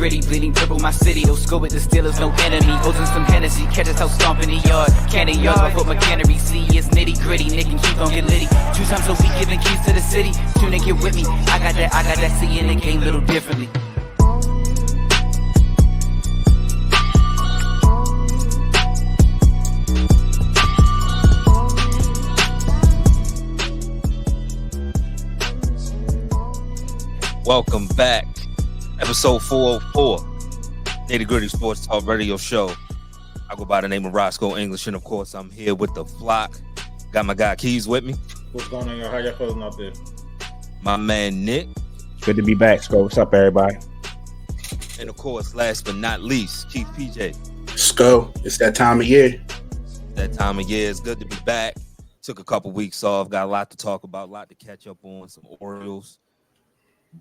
gritty, bleeding purple my city. Those score with the Steelers, no enemy. Ocean some Hennessy, catch us out stomping the yard. Candy yard, my foot McHenry. See, it's nitty gritty, Nick and Keith gon' get litty. 2 times a week giving keys to the city. Tune and get with me. I got that seeing the game little differently. Welcome back. Episode 404, Nitty Gritty Sports Talk Radio Show. I go by the name of Roscoe English, and of course, I'm here with the flock. Got my guy Keys with me. What's going on, y'all? How y'all feeling out there? My man Nick. Good to be back, Sco. What's up, everybody? And of course, last but not least, Keith PJ. Sco, it's that time of year. That time of year. It's good to be back. Took a couple weeks off. Got a lot to talk about, a lot to catch up on, some Orioles.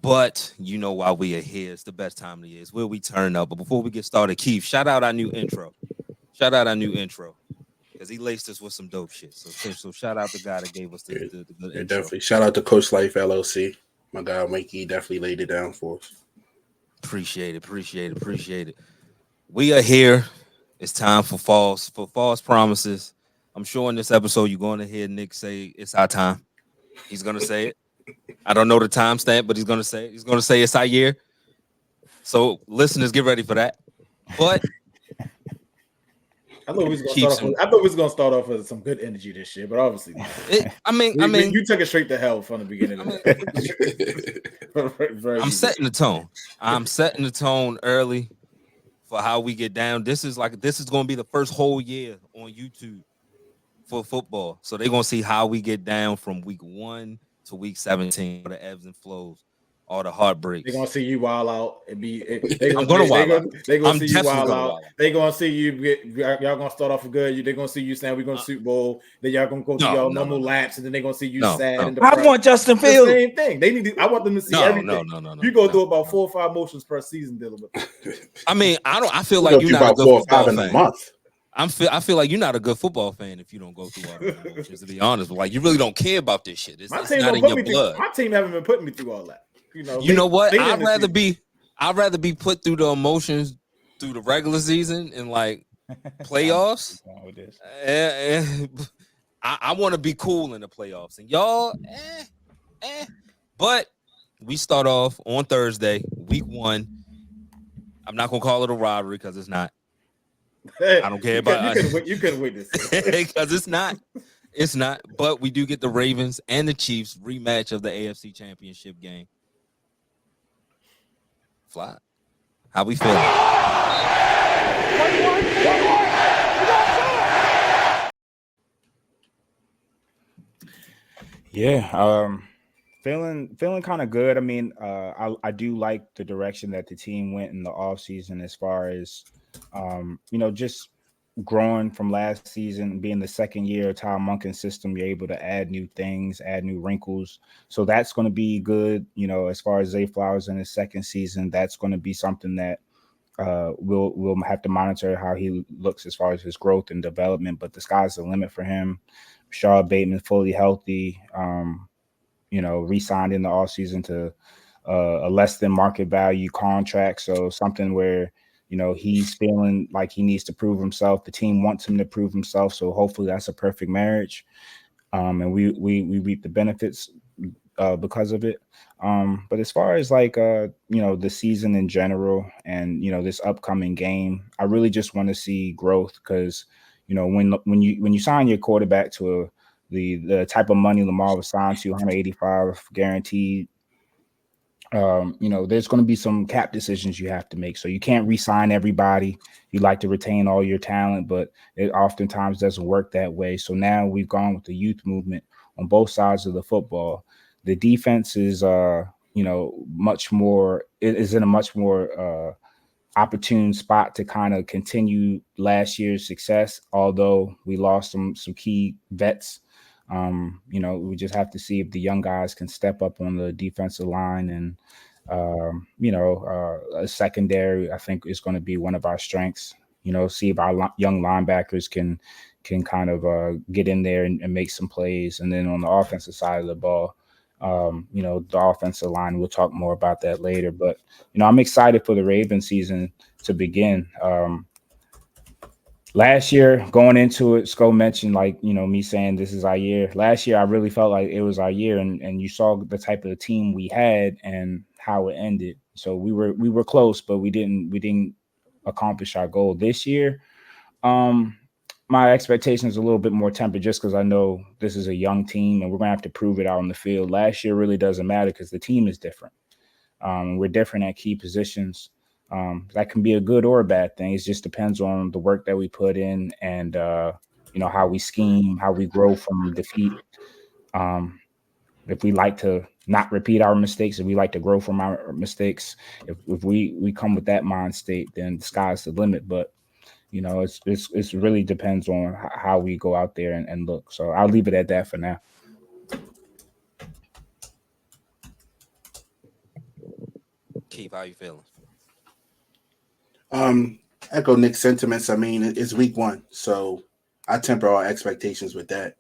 But you know why we are here. It's the best time of the year. It's where we turn up. But before we get started, Keith, shout out our new intro. Because he laced us with some dope shit. So shout out the guy that gave us the good intro. Definitely. Shout out to Coach Life LLC. My guy Mikey definitely laid it down for us. Appreciate it. We are here. It's time for false promises. I'm sure in this episode you're going to hear Nick say it's our time. He's going to say it. I don't know the timestamp, but he's going to say it. He's going to say it's our year. So listeners, get ready for that. But I thought we was going to start off with some good energy this year, but obviously not. I mean, you took it straight to hell from the beginning. I'm setting the tone. I'm setting the tone early for how we get down. This is going to be the first whole year on YouTube for football. So they're going to see how we get down from week 1 to week 17, the ebbs and flows, all the heartbreaks. They're gonna see you wild out and be. I'm gonna wild out. They're gonna see you wild out. They're gonna see you. Y'all gonna start off good. They're gonna see you saying we're gonna Super Bowl. Then y'all gonna go through y'all normal laps, and then they're gonna see you sad. I want Justin Fields. The same thing. They need to. I want them to see everything. No. You go through about 4 or 5 motions per season dealing with it. I mean, I feel like you're not a good 4 or 5 football in fan. a month. I feel like you're not a good football fan if you don't go through all the emotions, to be honest. But like, you really don't care about this shit. It's not in your blood. My team haven't been putting me through all that. You know what? I'd rather be put through the emotions through the regular season and like playoffs. I want to be cool in the playoffs, and y'all, But we start off on Thursday, week 1. I'm not gonna call it a robbery because it's not. I don't care about you couldn't witness because it's not. It's not. But we do get the Ravens and the Chiefs rematch of the AFC Championship game. Fly. How we feeling? Yeah, feeling kind of good. I mean, I do like the direction that the team went in the offseason as far as just growing from last season, being the second year of Tom Monken's system. You're able to add new things, add new wrinkles. So that's going to be good. As far as Zay Flowers in his second season, that's going to be something that we'll have to monitor how he looks as far as his growth and development. But the sky's the limit for him. Rashad Bateman fully healthy, re-signed in the offseason to a less than market value contract. So something where he's feeling like he needs to prove himself. The team wants him to prove himself. So hopefully that's a perfect marriage. And we reap the benefits because of it. But as far as the season in general and, this upcoming game, I really just want to see growth because, when you sign your quarterback to the type of money Lamar was signed to, 185 guaranteed, there's going to be some cap decisions you have to make. So you can't re-sign everybody. You like to retain all your talent, but it oftentimes doesn't work that way. So now we've gone with the youth movement on both sides of the football. The defense is, much more is in a much more opportune spot to kind of continue last year's success. Although we lost some key vets. We just have to see if the young guys can step up on the defensive line and, a secondary, I think is going to be one of our strengths, see if our young linebackers can kind of get in there and make some plays. And then on the offensive side of the ball, The offensive line. We'll talk more about that later. But, I'm excited for the Ravens season to begin. Last year, going into it, Sko mentioned, me saying this is our year. Last year, I really felt like it was our year, and you saw the type of team we had and how it ended. So we were close, but we didn't accomplish our goal. This year, my expectations are a little bit more tempered just because I know this is a young team and we're going to have to prove it out on the field. Last year really doesn't matter because the team is different. We're different at key positions. That can be a good or a bad thing. It just depends on the work that we put in and, how we scheme, how we grow from defeat. If we like to not repeat our mistakes, if we like to grow from our mistakes, if we come with that mind state, then the sky's the limit. But it's really depends on how we go out there and look. So I'll leave it at that for now. Keith, how you feeling? Echo Nick's sentiments. I mean, it's week one, so I temper all expectations with that.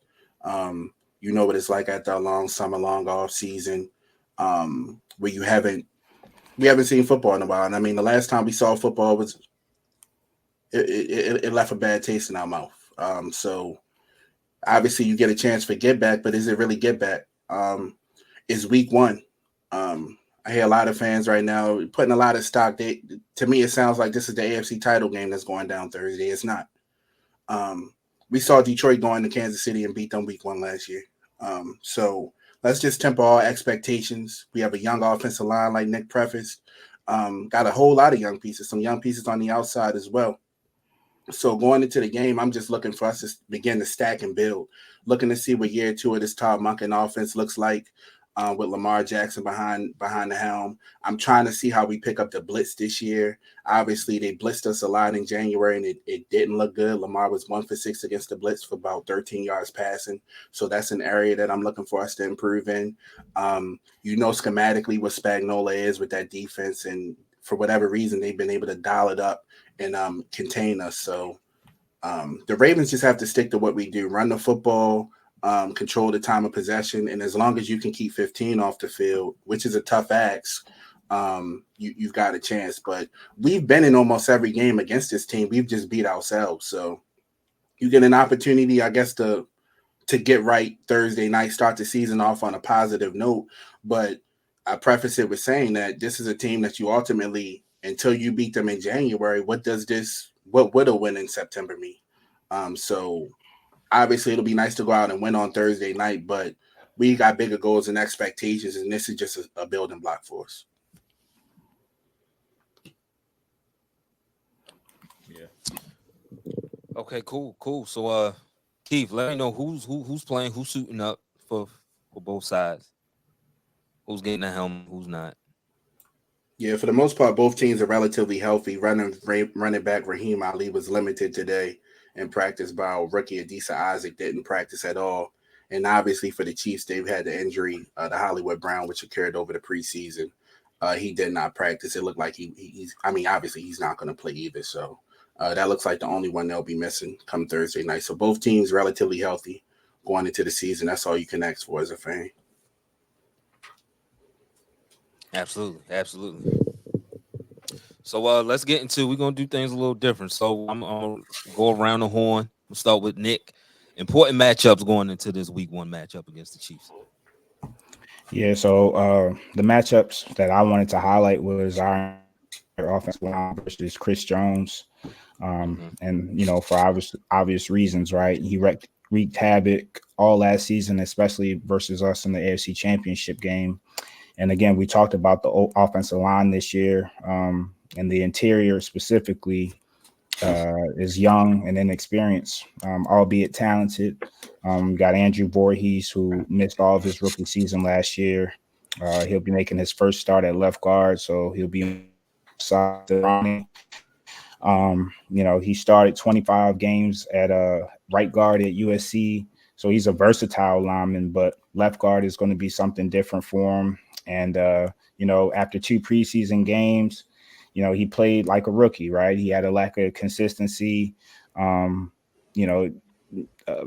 You know what it's like after a long summer, long off season, where we haven't seen football in a while. And I mean, the last time we saw football was it left a bad taste in our mouth. So obviously you get a chance for get back, but is it really get back? It's week one. I hear a lot of fans right now putting a lot of stock. To me, it sounds like this is the AFC title game that's going down Thursday. It's not. We saw Detroit go into Kansas City and beat them week one last year. So let's just temper all expectations. We have a young offensive line like Nick prefaced. Got a whole lot of young pieces, some young pieces on the outside as well. So going into the game, I'm just looking for us to begin to stack and build, looking to see what year two of this Todd Monken offense looks like with Lamar Jackson behind the helm. I'm trying to see how we pick up the blitz this year. Obviously, they blitzed us a lot in January, and it didn't look good. Lamar was 1 for 6 against the blitz for about 13 yards passing. So that's an area that I'm looking for us to improve in. Schematically what Spagnuolo is with that defense, and for whatever reason, they've been able to dial it up and contain us. So the Ravens just have to stick to what we do, run the football, control the time of possession. And as long as you can keep 15 off the field, which is a tough ask, you've got a chance. But we've been in almost every game against this team. We've just beat ourselves. So you get an opportunity, I guess, to get right Thursday night, start the season off on a positive note. But I preface it with saying that this is a team that you ultimately, until you beat them in January, what would a win in September mean? So obviously it'll be nice to go out and win on Thursday night, but we got bigger goals and expectations, and this is just a building block for us. Yeah. Okay, cool. So Keith, let me know who's playing, who's suiting up for both sides. Who's getting the helmet, who's not. Yeah, for the most part, both teams are relatively healthy. Running back Raheem Ali was limited today in practice by rookie Adisa Isaac, didn't practice at all. And obviously for the Chiefs, they've had the injury, the Hollywood Brown, which occurred over the preseason. He did not practice. It looked like obviously he's not going to play either. So that looks like the only one they'll be missing come Thursday night. So both teams relatively healthy going into the season. That's all you can ask for as a fan. Absolutely. So let's get into, we're going to do things a little different. So I'm going to go around the horn. We'll start with Nick. Important matchups going into this week one matchup against the Chiefs. Yeah, so the matchups that I wanted to highlight was our offensive line versus Chris Jones. And, for obvious reasons, right? He wreaked havoc all last season, especially versus us in the AFC Championship game. And again, we talked about the offensive line this year, and the interior specifically is young and inexperienced, albeit talented. Got Andrew Voorhees, who missed all of his rookie season last year. He'll be making his first start at left guard, so he'll be side. He started 25 games at right guard at USC, so he's a versatile lineman, but left guard is going to be something different for him. And, after 2 preseason games, he played like a rookie, right? He had a lack of consistency,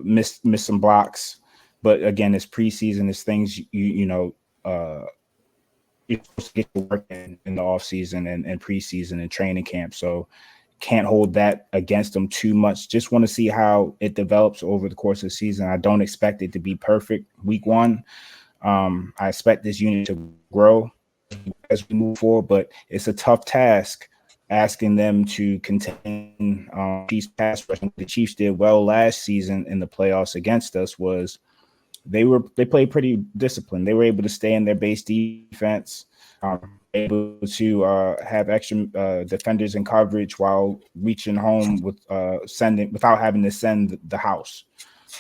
missed some blocks. But again, it's preseason, it's things, you're supposed to get to work in the offseason and preseason and training camp. So can't hold that against them too much. Just want to see how it develops over the course of the season. I don't expect it to be perfect week one. I expect this unit to grow as we move forward, but it's a tough task asking them to contain Chiefs pass rush. The Chiefs did well last season in the playoffs against us was they played pretty disciplined. They were able to stay in their base defense, able to have extra defenders in coverage while reaching home with without having to send the house.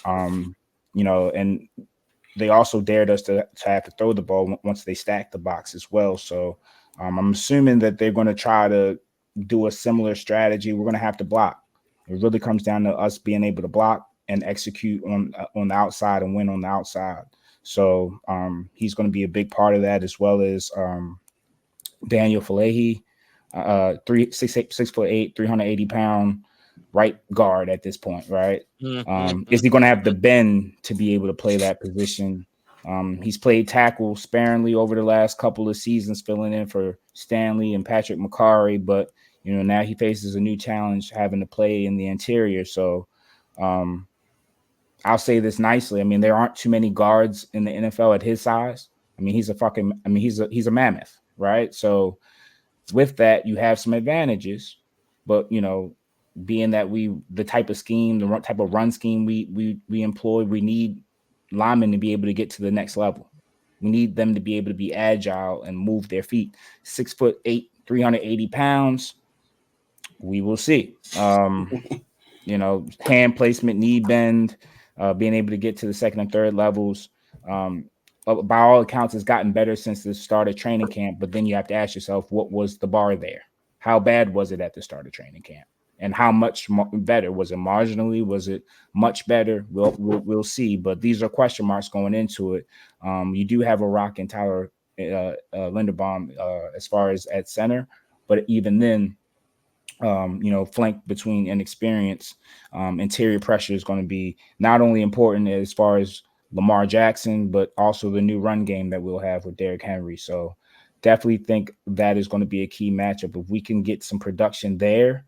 And they also dared us to have to throw the ball once they stacked the box as well. So I'm assuming that they're going to try to do a similar strategy. We're going to have to block. It really comes down to us being able to block and execute on the outside and win on the outside. So he's going to be a big part of that, as well as Daniel Falehi, 6'8", 380-pound right guard at this point, right? Is he going to have the bend to be able to play that position? He's played tackle sparingly over the last couple of seasons, filling in for Stanley and Patrick McCarry, but now he faces a new challenge having to play in the interior. So I'll say this nicely. I mean, there aren't too many guards in the NFL at his size. I mean, he's a mammoth, right? So with that, you have some advantages, but being that the type of scheme, the type of run scheme we employ, we need linemen to be able to get to the next level. We need them to be able to be agile and move their feet. 6'8", 380 pounds. We will see. Hand placement, knee bend, being able to get to the second and third levels. By all accounts, it's gotten better since the start of training camp. But then you have to ask yourself, what was the bar there? How bad was it at the start of training camp? And how much better? Was it marginally? Was it much better? We'll see. But these are question marks going into it. You do have a rock in Tyler Linderbaum as far as at center, but even then, flanked between inexperience, interior pressure is going to be not only important as far as Lamar Jackson, but also the new run game that we'll have with Derrick Henry. So definitely think that is going to be a key matchup. If we can get some production there,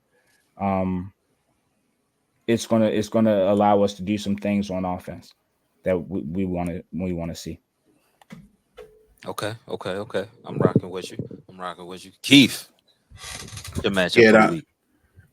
it's gonna allow us to do some things on offense that we want to see. Okay. I'm rocking with you. Keith, your matchup.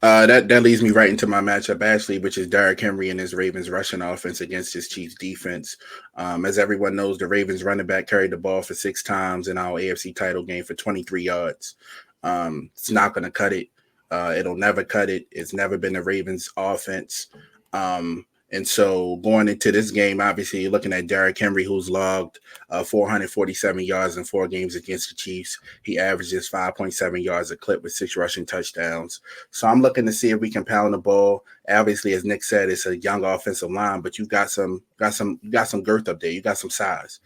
That leads me right into my matchup, actually, which is Derrick Henry and his Ravens rushing offense against his Chiefs defense. As everyone knows, the Ravens running back carried the ball for 6 times in our AFC title game for 23 yards. It's not going to cut it. It'll never cut it. It's never been the Ravens offense. And so going into this game, obviously you're looking at Derrick Henry, who's logged 447 yards in 4 games against the Chiefs. He averages 5.7 yards a clip with 6 rushing touchdowns. So I'm looking to see if we can pound the ball. Obviously, as Nick said, it's a young offensive line, but you got some girth up there. You got some size.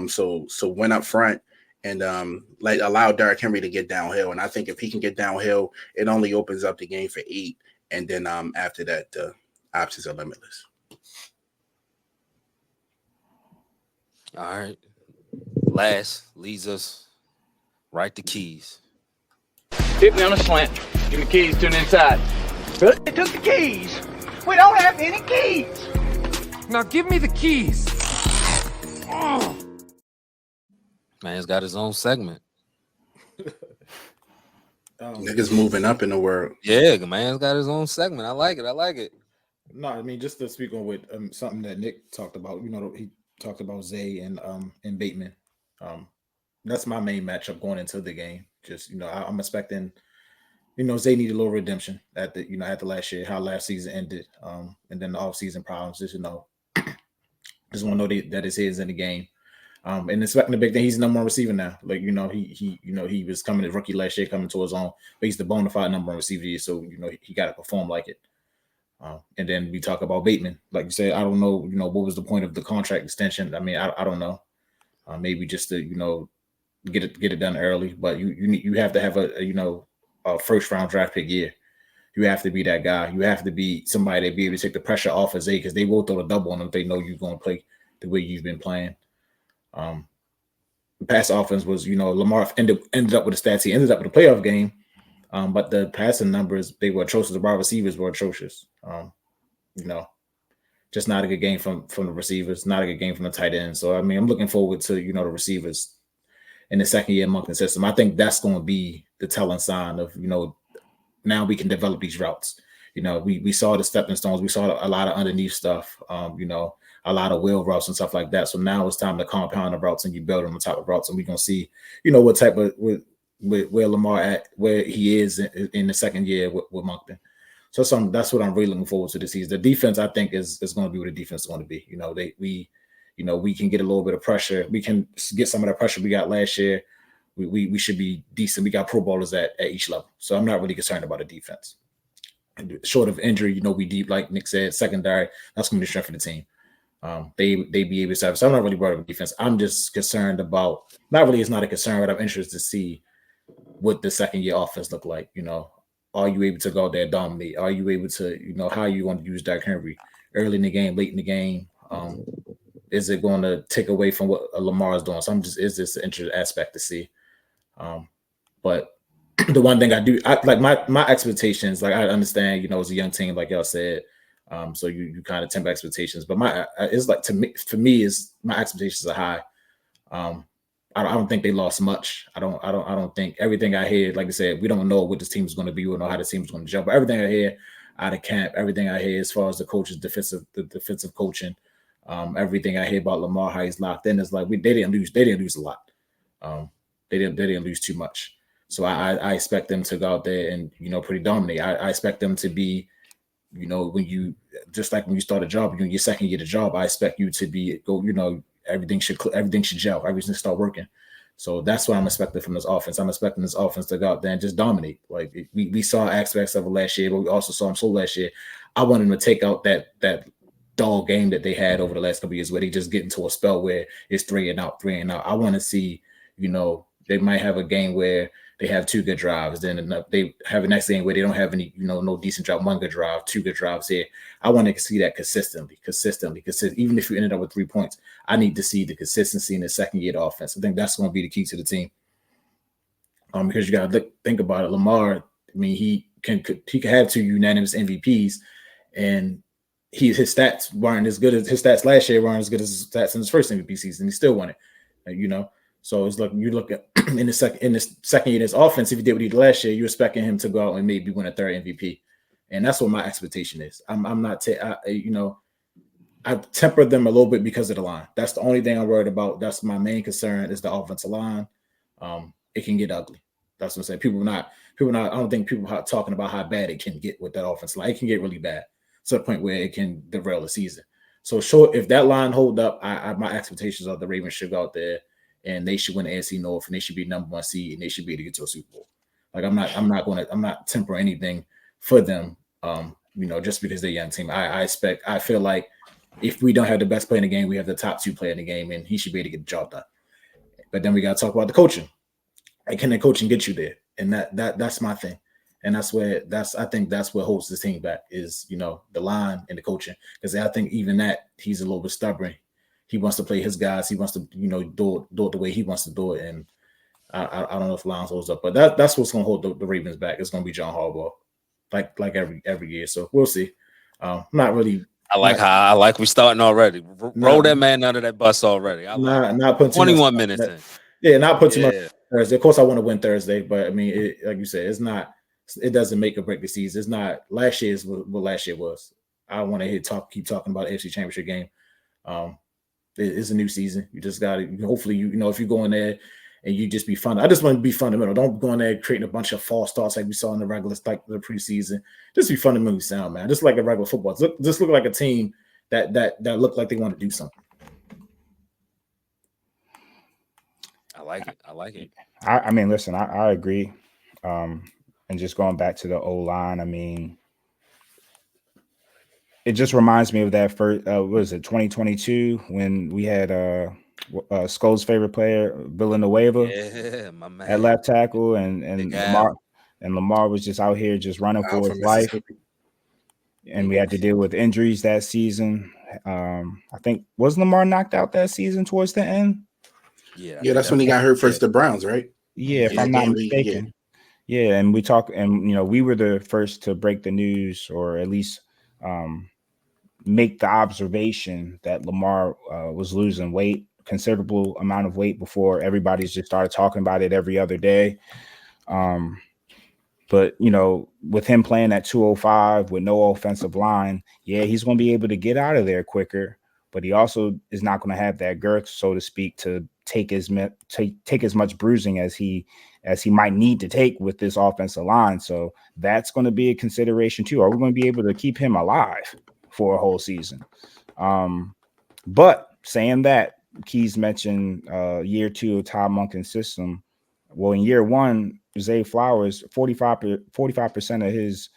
So win up front and allow Derrick Henry to get downhill. And I think if he can get downhill, it only opens up the game for 8. And then after that, options are limitless. All right. Last leads us right to keys. Hit me on a slant. Give me keys to the inside. They took the keys. We don't have any keys. Now give me the keys. Oh. Man's got his own segment. Niggas moving up in the world. Yeah, the man's got his own segment. I like it. No, I mean, just to speak on with something that Nick talked about, he talked about Zay and Bateman. That's my main matchup going into the game. Just, I'm expecting, Zay needed a little redemption at the last year, how last season ended. And then the offseason problems, just want to know that his head's in the game. And expecting the big thing, he's the number 1 receiver now. Like, he was coming as rookie last year, coming to his own, but he's the bona fide number 1 receiver. So, he got to perform like it. And then we talk about Bateman. Like you said, I don't know, what was the point of the contract extension? I mean, I don't know. Maybe just to, get it done early. But you have to have a first round draft pick year. You have to be that guy. You have to be somebody that be able to take the pressure off of Zay, because they will throw the double on them if they know you're going to play the way you've been playing. pass offense was, Lamar ended up with the stats. He ended up with a playoff game, but the passing numbers, they were atrocious. The wide receivers were atrocious. Just not a good game from the receivers, not a good game from the tight end. So, I mean, I'm looking forward to, the receivers in the second year Monkton system. I think that's going to be the telling sign of, now we can develop these routes. We saw the stepping stones. We saw a lot of underneath stuff, a lot of wheel routes and stuff like that. So now it's time to compound the routes and you build on top of routes. And we're going to see, what type of, where Lamar at, where he is in the second year with Monkton. So that's what I'm really looking forward to this season. The defense, I think, is going to be what the defense is going to be. We can get a little bit of pressure. We can get some of the pressure we got last year. We should be decent. We got pro bowlers at each level. So I'm not really concerned about the defense. Short of injury, we deep, like Nick said, secondary, that's going to be the strength of the team. They be able to serve. So I'm not really worried about defense. I'm just concerned about, it's not a concern, but I'm interested to see what the second year offense look like. Are you able to go out there and dominate? Are you able to, how you want to use Derrick Henry early in the game, late in the game? Is it going to take away from what Lamar is doing? So is this an interesting aspect to see? But the one thing my expectations, like I understand, it's a young team, like y'all said. So you kind of temper expectations, but it's like for me is my expectations are high. I don't think they lost much. I don't think everything I hear, like I said, we don't know what this team is going to be. We don't know how the team is going to jump. But everything I hear out of camp, everything I hear as far as the coaches, the defensive coaching, everything I hear about Lamar, how he's locked in, is like they didn't lose a lot. They didn't lose too much. So I expect them to go out there and pretty dominate. I expect them to be, when you just like when you start a job, your second year of the job, I expect you to everything should gel, everything should start working. So that's what I'm expecting from this offense. I'm expecting this offense to go out there and just dominate. Like we saw aspects of it last year, but we also saw them so last year. I want them to take out that dull game that they had over the last couple of years where they just get into a spell where it's 3 and out. I want to see, they might have a game where they have 2 good drives. Then they have a next game where they don't have any, no decent drive, 1 good drive, 2 good drives here. I want to see that consistently. Even if you ended up with 3 points, I need to see the consistency in the second year of offense. I think that's going to be the key to the team. Because you got to think about it. Lamar, I mean, he can have 2 unanimous MVPs, and his stats weren't as good as his stats last year. Weren't as good as his stats in his first MVP season. He still won it. So it's like you look at in the second year of his offense, if he did what he did last year, you're expecting him to go out and maybe win a 3rd MVP. And that's what my expectation is. I temper them a little bit because of the line. That's the only thing I'm worried about. That's my main concern is the offensive line. It can get ugly. That's what I'm saying. People not. I don't think people are talking about how bad it can get with that offensive line. It can get really bad to the point where it can derail the season. So if that line hold up, my expectations are the Ravens should go out there and they should win the AFC North, and they should be number 1 seed, and they should be able to get to a Super Bowl. Like I'm not tempering anything for them, just because they're a young team. I feel like if we don't have the best player in the game, we have the top 2 player in the game, and he should be able to get the job done. But then we got to talk about the coaching. And can the coaching get you there? And that's my thing. And I think that's what holds this team back is, the line and the coaching. Because I think even that he's a little bit stubborn. He wants to play his guys. He wants to, do it the way he wants to do it. And I don't know if Lions holds up, but that's what's going to hold the Ravens back. It's going to be John Harbaugh, like every year. So we'll see. Not really. I like we're starting already. Roll that man under that bus already. Not putting 21 minutes in. Yeah, not put too much Thursday. Of course, I want to win Thursday, but I mean, like you said, it's not. It doesn't make or break the season. It's not. Last year is what last year was. I want to keep talking about the AFC Championship game. It's a new season. You just got to. Hopefully, if you go in there and you just be fun. I just want to be fundamental. Don't go in there creating a bunch of false starts like we saw in the regular, like the preseason. Just be fundamentally sound, man. Just like a regular football. Just look like a team that look like they want to do something. I like it. I mean, listen, I agree. And just going back to the O-line, I mean, it just reminds me of that first, 2022 when we had Skull's favorite player, Villanueva, my man, at left tackle, and Lamar was just out here just running for his life. And we had to deal with injuries that season. I think was Lamar knocked out that season towards the end? Yeah, that's when he got hurt versus the Browns, right? Yeah, if I'm not mistaken. Yeah, and we talk, and we were the first to break the news, or at least make the observation that Lamar was losing weight, considerable amount of weight, before everybody's just started talking about it every other day. But with him playing at 205 with no offensive line, yeah, he's going to be able to get out of there quicker. But he also is not going to have that girth, so to speak, to take as much bruising as he might need to take with this offensive line. So that's going to be a consideration too. Are we going to be able to keep him alive for a whole season? But saying that, Keys mentioned year 2 of Todd Monken's system. Well, in year 1, Zay Flowers, 45% of his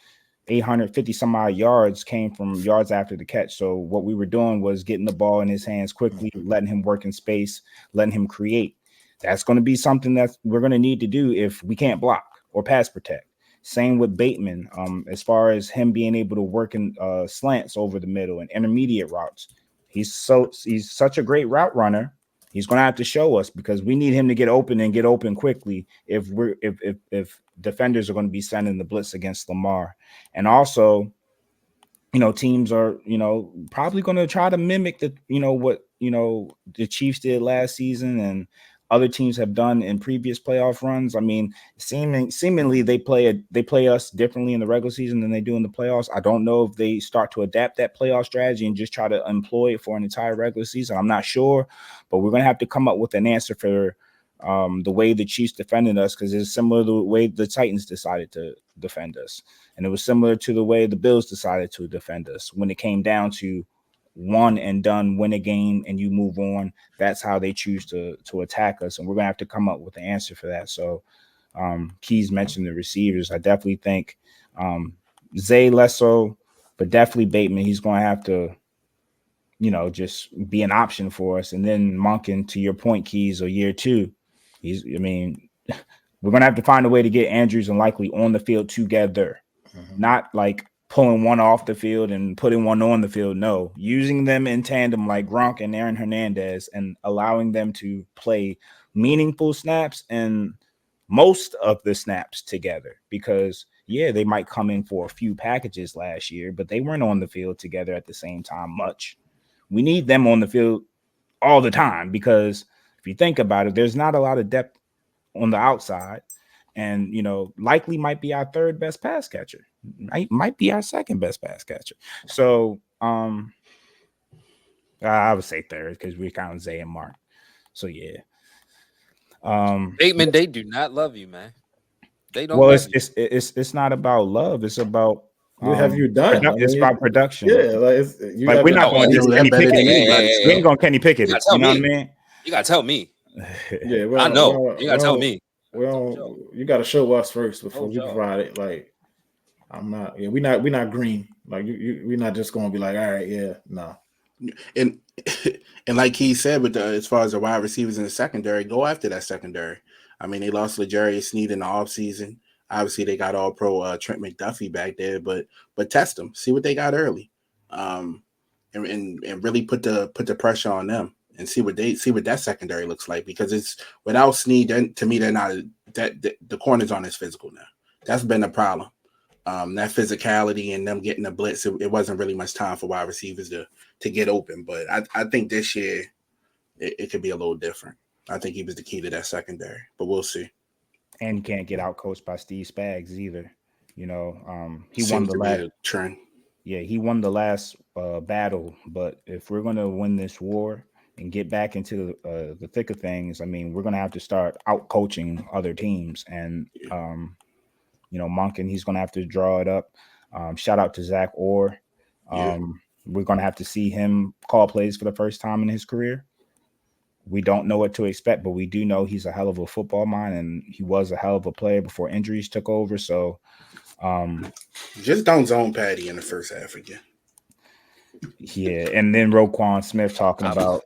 850 some odd yards came from yards after the catch. So what we were doing was getting the ball in his hands quickly, letting him work in space, letting him create. That's going to be something that we're going to need to do if we can't block or pass protect. Same with Bateman, as far as him being able to work in slants over the middle and intermediate routes. He's such a great route runner. He's going to have to show us, because we need him to get open and get open quickly if defenders are going to be sending the blitz against Lamar. And also, teams are, probably going to try to mimic what the Chiefs did last season and other teams have done in previous playoff runs. I mean, seemingly they play us differently in the regular season than they do in the playoffs. I don't know if they start to adapt that playoff strategy and just try to employ it for an entire regular season. I'm not sure, but we're going to have to come up with an answer for the way the Chiefs defended us, because it's similar to the way the Titans decided to defend us. And it was similar to the way the Bills decided to defend us when it came down to one and done, win a game and you move on. That's how they choose to attack us, and we're gonna have to come up with an answer for that. So Keys mentioned the receivers. I definitely think Zay less so, but definitely Bateman. He's gonna have to just be an option for us. And then Monken, to your point, Keys, or year 2, we're gonna have to find a way to get Andrews and Likely on the field together, not like pulling one off the field and putting one on the field. No, using them in tandem like Gronk and Aaron Hernandez, and allowing them to play meaningful snaps and most of the snaps together. Because they might come in for a few packages last year, but they weren't on the field together at the same time much. We need them on the field all the time, because if you think about it, there's not a lot of depth on the outside. And, Likely might be our third best pass catcher. Might be our second best pass catcher. So I would say third, because we count Zay and Mark. So, yeah. Bateman, they do not love you, man. They don't. Well, it's not about love. It's about what have you done? It's about production. Yeah, like we're not going to Kenny Pickett. We ain't going Kenny Pickett. You know what I mean? You gotta tell me. Yeah, I know. You gotta tell me. Well, you got to show us first before we provide it. Like, I'm not. Yeah, we're not green. Like we're not just going to be like, all right, yeah, no. And like he said, with as far as the wide receivers in the secondary, go after that secondary. I mean, they lost L'Jarius Sneed in the offseason. Obviously, they got all pro Trent McDuffie back there, but test them, see what they got early, and really put the pressure on them. And see what that secondary looks like, because it's without Snead. To me, they're not the corners aren't as physical now. That's been the problem. That physicality and them getting the blitz. It wasn't really much time for wide receivers to get open. But I think this year it could be a little different. I think he was the key to that secondary, but we'll see. And you can't get out coached by Steve Spags either. He Seems won the last trend. Yeah, he won the last battle. But if we're going to win this war and get back into the thick of things, I mean, we're going to have to start out coaching other teams. And, Monken, he's going to have to draw it up. Shout out to Zach Orr. We're going to have to see him call plays for the first time in his career. We don't know what to expect, but we do know he's a hell of a football mind, and he was a hell of a player before injuries took over. So just don't zone Patty in the first half again. Yeah, and then Roquan Smith talking about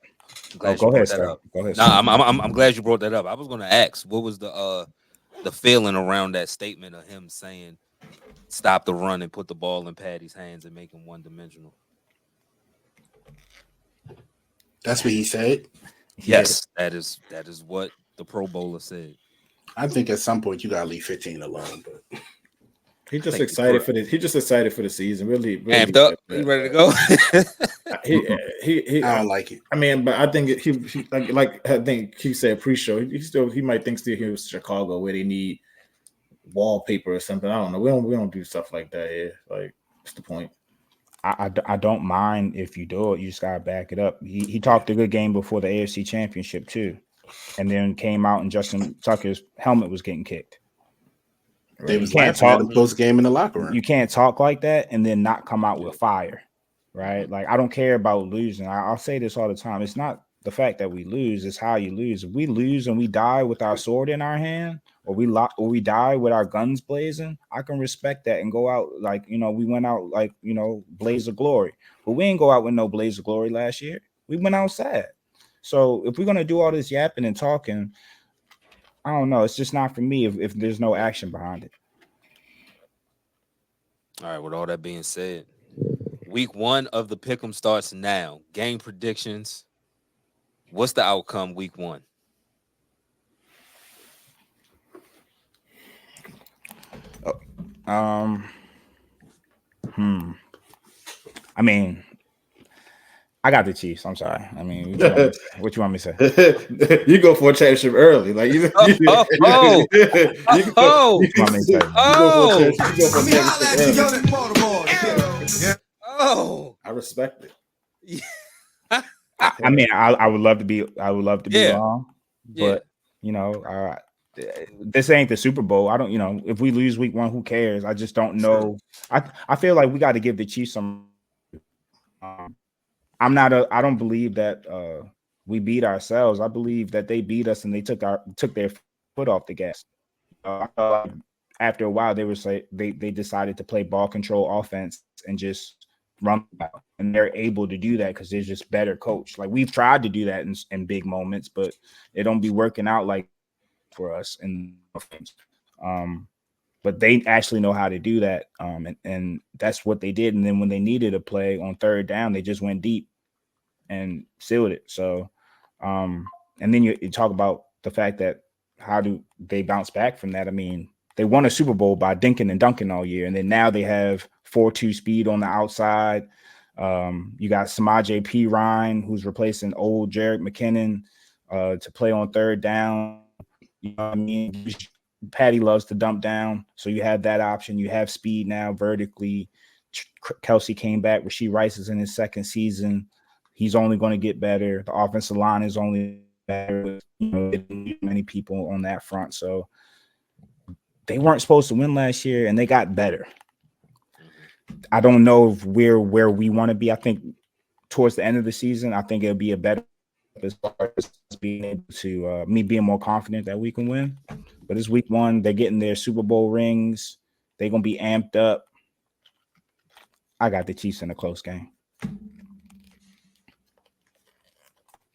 go ahead, sir. Go ahead. I'm glad you brought that up. I was going to ask, what was the feeling around that statement of him saying stop the run and put the ball in Patty's hands and make him one-dimensional? That's what he said. Yes, that is what the Pro Bowler said. I think at some point you gotta leave 15 alone, but He's just excited for the. He's just excited for the season. Really amped up. You ready to go? He I don't like it. I mean, but I think he like I think he said pre-show. He might think still he was Chicago where they need wallpaper or something. I don't know. We don't do stuff like that here. Like, what's the point? I don't mind if you do it. You just gotta back it up. He talked a good game before the AFC Championship too, and then came out and Justin Tucker's helmet was getting kicked. They You was can't laughing at talk him post game in the locker room. You can't talk like that and then not come out with fire, right? Like I don't care about losing. I'll say this all the time. It's not the fact that we lose; it's how you lose. If we lose and we die with our sword in our hand, or we die with our guns blazing, I can respect that and go out like we went out like blaze of glory. But we ain't go out with no blaze of glory last year. We went out sad. So if we're gonna do all this yapping and talking, I don't know. It's just not for me if there's no action behind it. All right. With all that being said, week 1 of the Pick'em starts now. Game predictions. What's the outcome week 1? I mean, I got the Chiefs. I'm sorry. I mean, what you want me to say? You go for a championship early, like you. I respect it. I mean, I would love to be. I would love to be wrong, but this ain't the Super Bowl. I don't. If we lose week 1, who cares? I just don't know. I feel like we got to give the Chiefs some. I don't believe that we beat ourselves. I believe that they beat us and they took their foot off the gas. After a while, they decided to play ball control offense and just run out. And they're able to do that because they're just better coached. Like we've tried to do that in big moments, but it don't be working out like for us in offense. But they actually know how to do that. And that's what they did. And then when they needed a play on third down, they just went deep and sealed it. So, and then you talk about the fact that how do they bounce back from that? I mean, they won a Super Bowl by dinking and dunking all year. And then now they have 4-2 speed on the outside. You got Samaje P. Ryan, who's replacing old Jerick McKinnon to play on third down. You know what I mean? Patty loves to dump down, so you have that option. You have speed now vertically. Kelsey came back. Rasheed Rice is in his second season. He's only going to get better. The offensive line is only better. Many people on that front. So they weren't supposed to win last year, and they got better. I don't know if we're where we want to be. I think towards the end of the season, I think it'll be a better as far as being able to me being more confident that we can win. But it's week 1. They're getting their Super Bowl rings. They're going to be amped up. I got the Chiefs in a close game.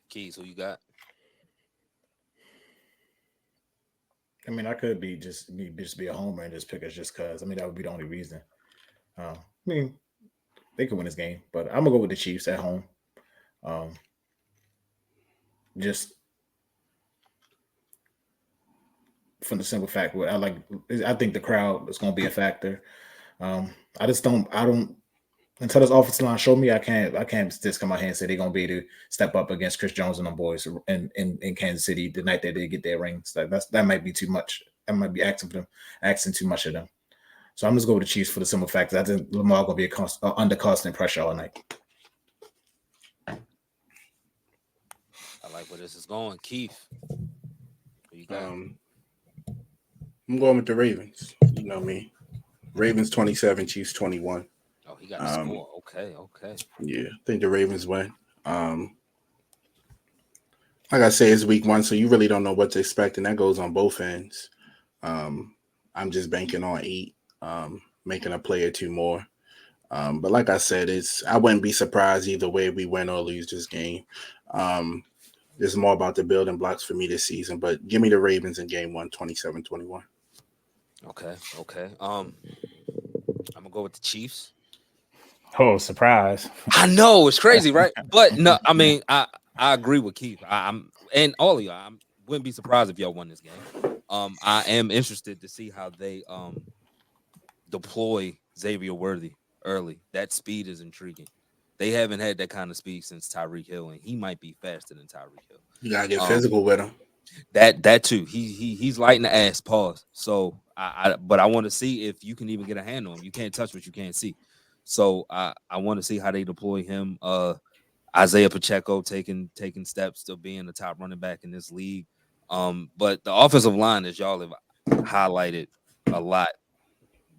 Keys, who you got? I mean, I could be a homer and just pick us just because. I mean, that would be the only reason. I mean, they could win this game, but I'm gonna go with the Chiefs at home. Just from the simple fact, I think the crowd is going to be a factor. I don't until this offensive line show me, I can't just come out here and say they're going to be able to step up against Chris Jones and them boys in Kansas City the night that they get their rings. That might be too much. That might be asking too much of them. So I'm just going with the Chiefs for the simple fact that I think Lamar going to be under constant pressure all night. I like where this is going. Keith, who you got? I'm going with the Ravens. You know me. Ravens 27, Chiefs 21. Oh, he got a score. Okay. Yeah, I think the Ravens win. Like I say, it's week 1, so you really don't know what to expect, and that goes on both ends. I'm just banking on 8, making a play or 2 more. But like I said, I wouldn't be surprised either way we win or lose this game. It's more about the building blocks for me this season, but give me the Ravens in game 1, 27-21. Okay. I'm gonna go with the Chiefs. Oh, surprise. I know it's crazy, right? But no, I mean, I agree with Keith. I'm and all of y'all. I wouldn't be surprised if y'all won this game. I am interested to see how they deploy Xavier Worthy early. That speed is intriguing. They haven't had that kind of speed since Tyreek Hill, and he might be faster than Tyreek Hill. You gotta get physical with him. That too. He's light in the ass. Pause. So but I want to see if you can even get a hand on him. You can't touch what you can't see. So I want to see how they deploy him. Isaiah Pacheco taking steps to being the top running back in this league. But the offensive line, as y'all have highlighted a lot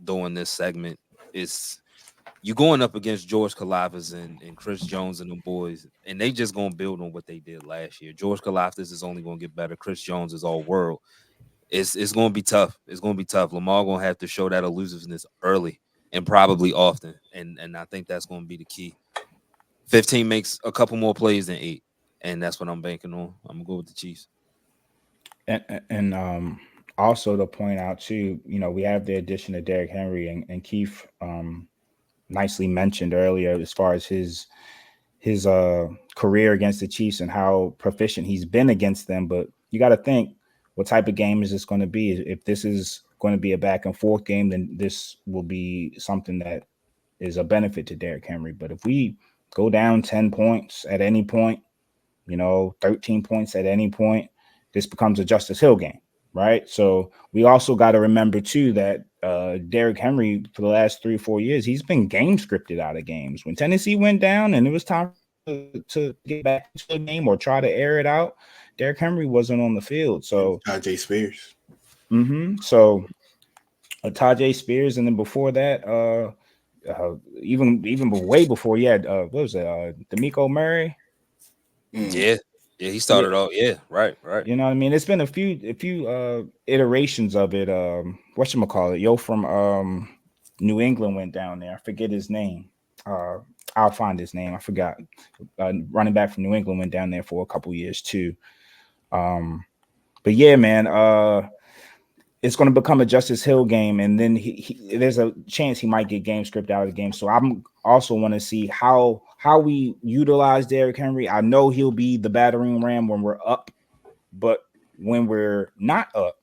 during this segment, is you going up against George Karlaftis and Chris Jones and them boys, and they just gonna build on what they did last year. George Karlaftis is only gonna get better. Chris Jones is all world. It's gonna be tough. It's gonna be tough. Lamar gonna have to show that elusiveness early and probably often, and I think that's gonna be the key. 15 makes a couple more plays than 8, and that's what I'm banking on. I'm gonna go with the Chiefs. And also to point out too, we have the addition of Derrick Henry and Keith nicely mentioned earlier as far as his career against the Chiefs and how proficient he's been against them. But you got to think, what type of game is this going to be? If this is going to be a back and forth game, then this will be something that is a benefit to Derrick Henry. But if we go down 10 points at any point, 13 points at any point, this becomes a Justice Hill game, right? So we also got to remember too that Derrick Henry for the last 3 or 4 years, he's been game scripted out of games. When Tennessee went down and it was time to get back into the game or try to air it out, Derrick Henry wasn't on the field. So Tajay Spears. So Tajay Spears, and then before that, even way before, what was it? D'Amico Murray. Yeah, he started off. Yeah, right. You know what I mean? It's been a few iterations of it. Whatchamacallit? Yo from New England went down there. I forget his name. I'll find his name. I forgot. Running back from New England went down there for a couple years too. But yeah, man, it's going to become a Justice Hill game, and then there's a chance he might get game script out of the game. So I'm also want to see how we utilize Derrick Henry. I know he'll be the battering ram when we're up, but when we're not up,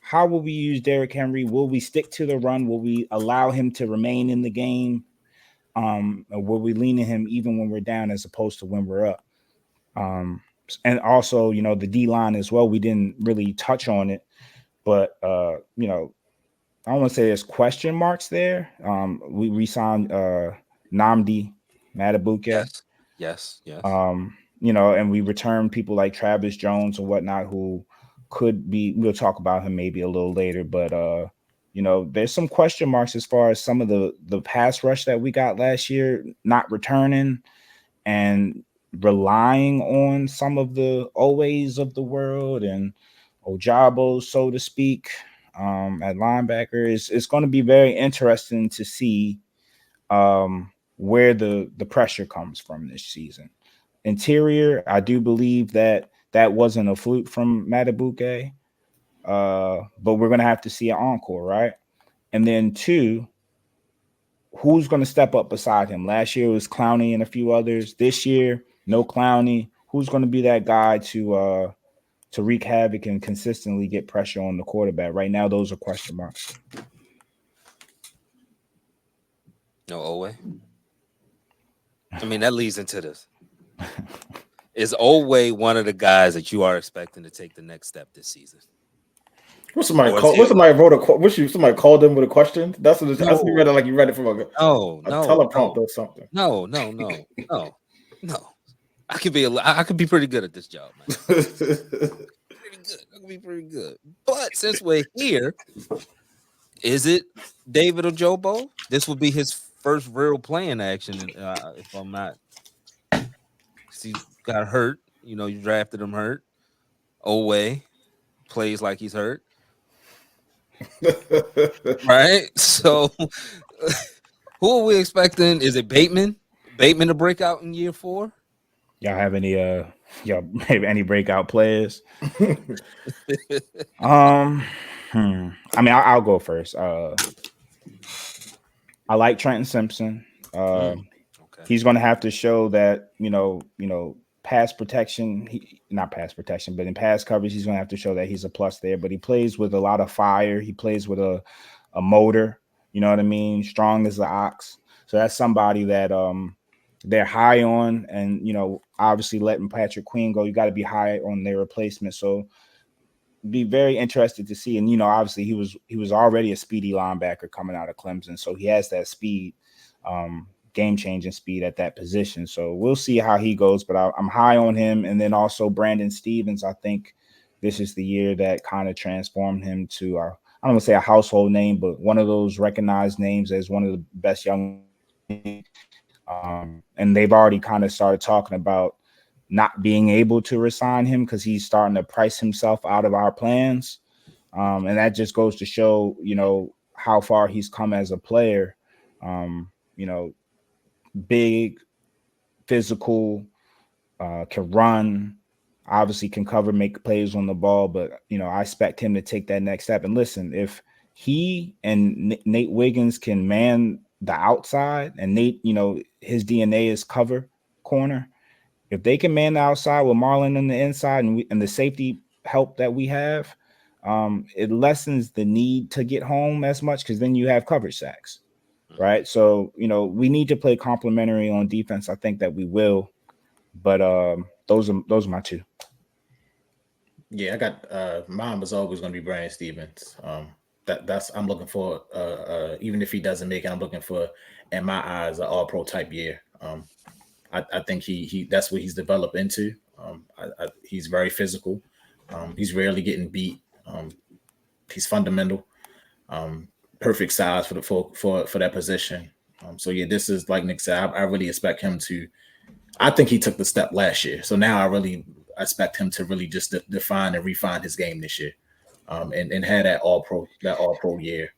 how will we use Derrick Henry? Will we stick to the run? Will we allow him to remain in the game? Or will we lean on him even when we're down as opposed to when we're up? And also, the D-line as well. We didn't really touch on it, but, I don't want to say there's question marks there. We re-signed Nnamdi Madubuike. Yes. And we returned people like Travis Jones and whatnot who could be, we'll talk about him maybe a little later, but, there's some question marks as far as some of the pass rush that we got last year, not returning and relying on some of the Oways of the world and Ojabo, so to speak, at linebacker. It's going to be very interesting to see where the pressure comes from this season. Interior, I do believe that wasn't a fluke from Madubuike, but we're going to have to see an encore, right? And then 2, who's going to step up beside him? Last year it was Clowney and a few others. This year, no Clowney. Who's going to be that guy to wreak havoc and consistently get pressure on the quarterback? Right now, those are question marks. No Owe. I mean, that leads into this. Is Owe one of the guys that you are expecting to take the next step this season? Somebody called him with a question. That's what you read it like you read it from a teleprompter or something. No. I could be pretty good at this job, man. I could be pretty good. But since we're here, is it David Ojabo? This will be his first real playing action. If I'm not, he got hurt. You drafted him hurt. Owe plays like he's hurt. Right? So who are we expecting? Is it Bateman? Bateman to break out in year 4? Y'all have any breakout players? I mean, I'll go first. I like Trenton Simpson. Okay. He's going to have to show that, pass protection, not pass protection, but in pass coverage, he's going to have to show that he's a plus there. But he plays with a lot of fire. He plays with a motor. You know what I mean? Strong as the ox. So that's somebody that they're high on. And, you know, obviously letting Patrick Queen go, you got to be high on their replacement. So be very interested to see. And, you know, obviously he was already a speedy linebacker coming out of Clemson. So he has that speed, game-changing speed at that position. So we'll see how he goes, but I'm high on him. And then also Brandon Stevens, I think this is the year that kind of transformed him to, I don't want to say a household name, but one of those recognized names as one of the best young. And they've already kind of started talking about not being able to resign him because he's starting to price himself out of our plans. And that just goes to show, you know, how far he's come as a player. You know, big, physical, can run, obviously can cover, make plays on the ball. But, you know, I expect him to take that next step. And listen, if he and Nate Wiggins can man the outside, and Nate, you know, his DNA is cover corner. If they can man the outside with Marlon on the inside and the safety help that we have, it lessens the need to get home as much because then you have coverage sacks, right? So, you know, we need to play complementary on defense. I think that we will, but those are my two. Yeah, I got mine was always going to be Brandon Stevens. That's I'm looking for. Even if he doesn't make it, I'm looking for, in my eyes, an All-Pro type year. I think he that's what he's developed into. He's very physical. He's rarely getting beat. He's fundamental. Perfect size for that position. So yeah, this is like Nick said. I really expect him to. I think he took the step last year. So now I really expect him to really just define and refine his game this year, and have that all pro year.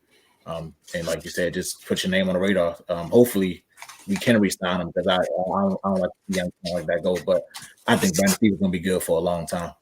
And like you said, just put your name on the radar. Hopefully we can re-sign him because I don't like the young man like that go. But I think Brandon Stevens is going to be good for a long time.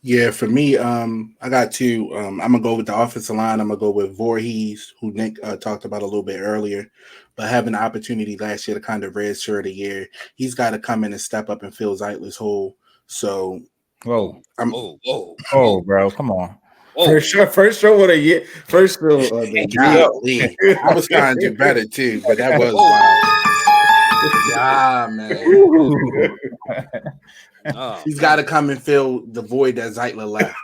Yeah, for me, I got two. I'm gonna go with the offensive line. I'm gonna go with Voorhees, who Nick talked about a little bit earlier, but having the opportunity last year to kind of redshirt a year, he's got to come in and step up and fill Zeitler's hole. So, whoa, bro, come on. Whoa. First show of the year. First show of the year. I was trying to do better too, but that was wild. Yeah, man. He's got to come and fill the void that Zeitler left.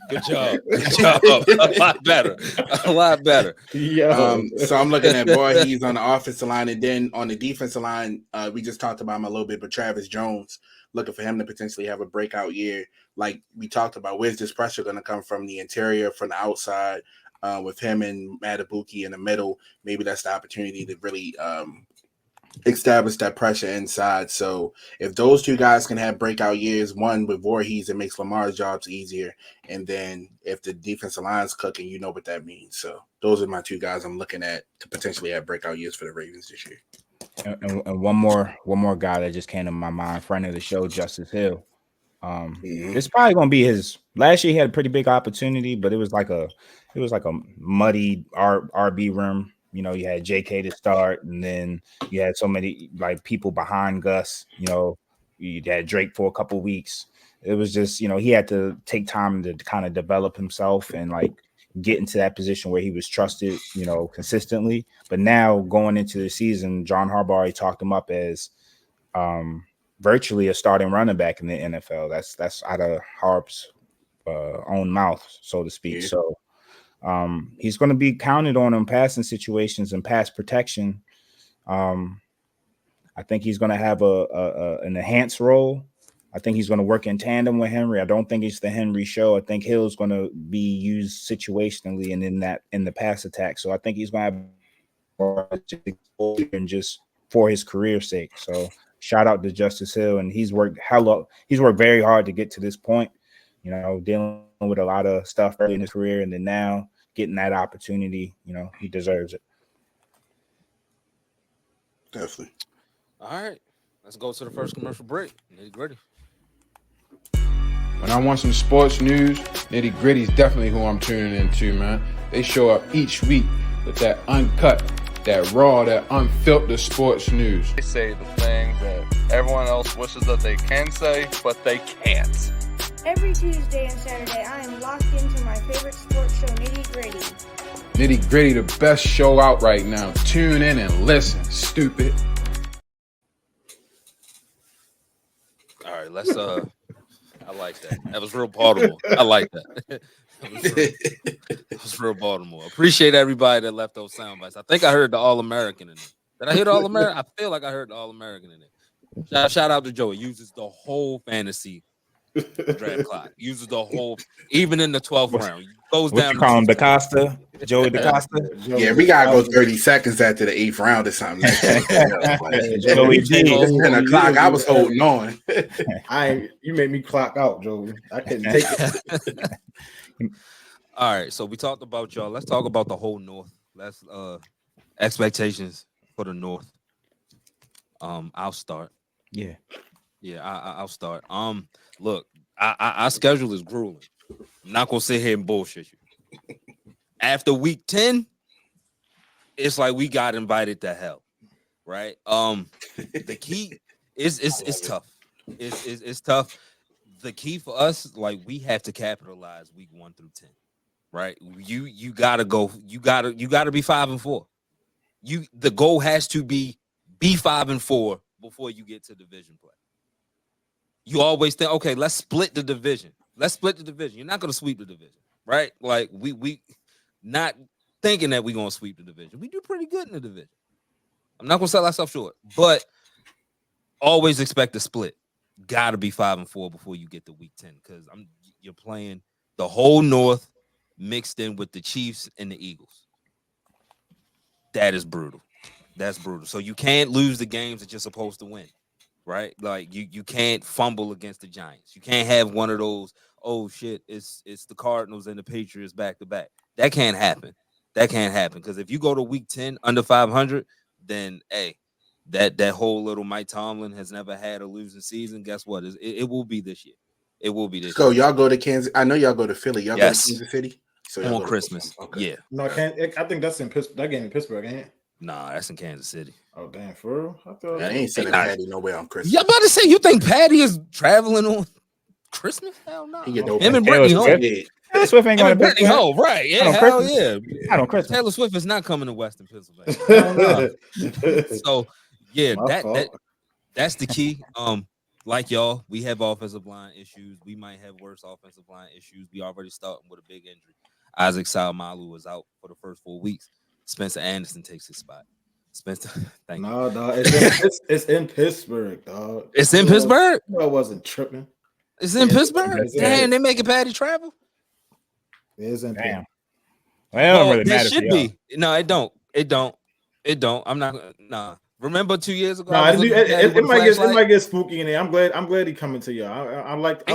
Good job. A lot better. Yeah. So I'm looking at Voorhees on the offensive line, and then on the defensive line, we just talked about him a little bit, but Travis Jones, looking for him to potentially have a breakout year. Like we talked about, where's this pressure going to come from? The interior, from the outside, with him and Matabuki in the middle. Maybe that's the opportunity to really establish that pressure inside. So if those two guys can have breakout years, one with Voorhees, it makes Lamar's jobs easier. And then if the defensive line's cooking, you know what that means. So those are my two guys I'm looking at to potentially have breakout years for the Ravens this year. And one more guy that just came to my mind, friend of the show, Justice Hill. It's probably gonna be his last year. He had a pretty big opportunity, but it was like a muddy RB room. You know, you had JK to start, and then you had so many like people behind Gus. You know, you had Drake for a couple weeks. It was just, you know, he had to take time to kind of develop himself and like get into that position where he was trusted, you know, consistently. But now going into the season, John Harbaugh already talked him up as virtually a starting running back in the NFL. That's out of Harb's own mouth, so to speak. Yeah. So he's going to be counted on in passing situations and pass protection. I think he's going to have an enhanced role. I think he's going to work in tandem with Henry. I don't think it's the Henry show. I think Hill's going to be used situationally and in the pass attack. So I think he's going to have more and just for his career's sake. So shout out to Justice Hill, and he's worked very hard to get to this point. You know, dealing with a lot of stuff early in his career, and then now getting that opportunity, you know, he deserves it. Definitely. All right, let's go to the first commercial break. Nitty Gritty. When I want some sports news, Nitty Gritty is definitely who I'm tuning into, man. They show up each week with that uncut, That raw, that unfiltered sports news. They say the things that everyone else wishes that they can say, but they can't. Every Tuesday and Saturday, I am locked into my favorite sports show, Nitty Gritty. Nitty Gritty, the best show out right now. Tune in and listen, stupid. All right, let's I like that. That was real Baltimore. I like that. That was real Baltimore. Appreciate everybody that left those sound bites. I think I heard the All-American in it. Did I hear the All-American? I feel like I heard the All-American in it. Shout out to Joey. Uses the whole fantasy draft clock. Uses the whole, even in the 12th round. Goes down. You call him DaCosta? Joey DaCosta? Yeah, we gotta go 30 seconds after the 8th round or something. Joey G. 10 o'clock. I was holding on. You made me clock out, Joey. I couldn't take it. All right, so we talked about y'all. Let's talk about the whole North. Let's expectations for the North. I'll start. Yeah, I'll start. Look, our schedule is grueling. I'm not gonna sit here and bullshit you. After week 10, it's like we got invited to hell, right? The key is it's tough. It's tough. The key for us, like, we have to capitalize week 1 through 10, right? You gotta go. You gotta be 5-4. The goal has to be 5-4 before you get to division play. You always think, okay, let's split the division. You're not gonna sweep the division, right? Like, we not thinking that we're gonna sweep the division. We do pretty good in the division. I'm not gonna sell ourselves short, but always expect a split. Gotta be 5-4 before you get to week 10, because you're playing the whole North mixed in with the Chiefs and the Eagles. That is brutal. That's brutal. So you can't lose the games that you're supposed to win, right? Like, you can't fumble against the Giants. You can't have one of those, oh shit, it's the Cardinals and the Patriots back to back. That can't happen. Because if you go to week 10 under 500, then hey, that whole little Mike Tomlin has never had a losing season. Guess what? It will be this year. It will be this So year. y'all go to Kansas. I know y'all go to Philly. Y'all go to Kansas City. So on Christmas. Okay. Yeah. No, I think that's in Pittsburgh. That game in Pittsburgh, ain't it? Nah, that's in Kansas City. Oh, damn, for real? I thought I ain't sending Patty nowhere on Christmas. Yeah, I'm about to say, you think Patty is traveling on Christmas? Hell no. He get no Him and Brittany home. Taylor Swift ain't going to Brittany home, right? Yeah, hell yeah. Not on Christmas. Taylor Swift is not coming to Western Pennsylvania. So yeah, that's the key. Like y'all, we have offensive line issues. We might have worse offensive line issues. We already starting with a big injury. Isaac Salmalu was out for the first 4 weeks. Spencer Anderson takes his spot. Spencer, thank you. No, dog. It's in Pittsburgh, dog. It's in Pittsburgh? I wasn't tripping. It's in Pittsburgh? Damn, they making Patty travel? It is in Pittsburgh. Well, really that should be. No, it don't. I'm not. Nah. Remember 2 years ago? It might get spooky in there. I'm glad he coming to y'all. I like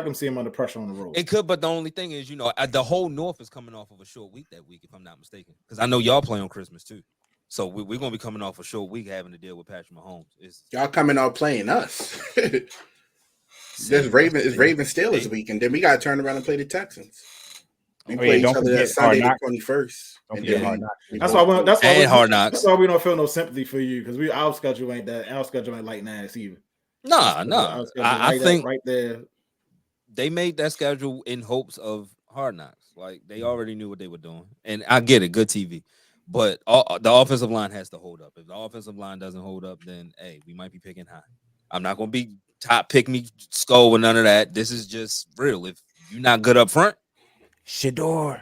him seeing him under pressure on the road. It could, but the only thing is, the whole North is coming off of a short week that week, if I'm not mistaken. Because I know y'all play on Christmas too. So we're gonna be coming off a short week having to deal with Patrick Mahomes. Y'all coming out playing us. It's Ravens Steelers week, and then we gotta turn around and play the Texans. We play each other that Sunday the 21st. That's why Hard Knocks. That's why we don't feel no sympathy for you, because our schedule ain't that. Our schedule ain't like nice either. No. I think right there. They made that schedule in hopes of Hard Knocks. Like, they already knew what they were doing, and I get it, good TV. But the offensive line has to hold up. If the offensive line doesn't hold up, then hey, we might be picking high. I'm not gonna be top pick me skull with none of that. This is just real. If you're not good up front, Shador.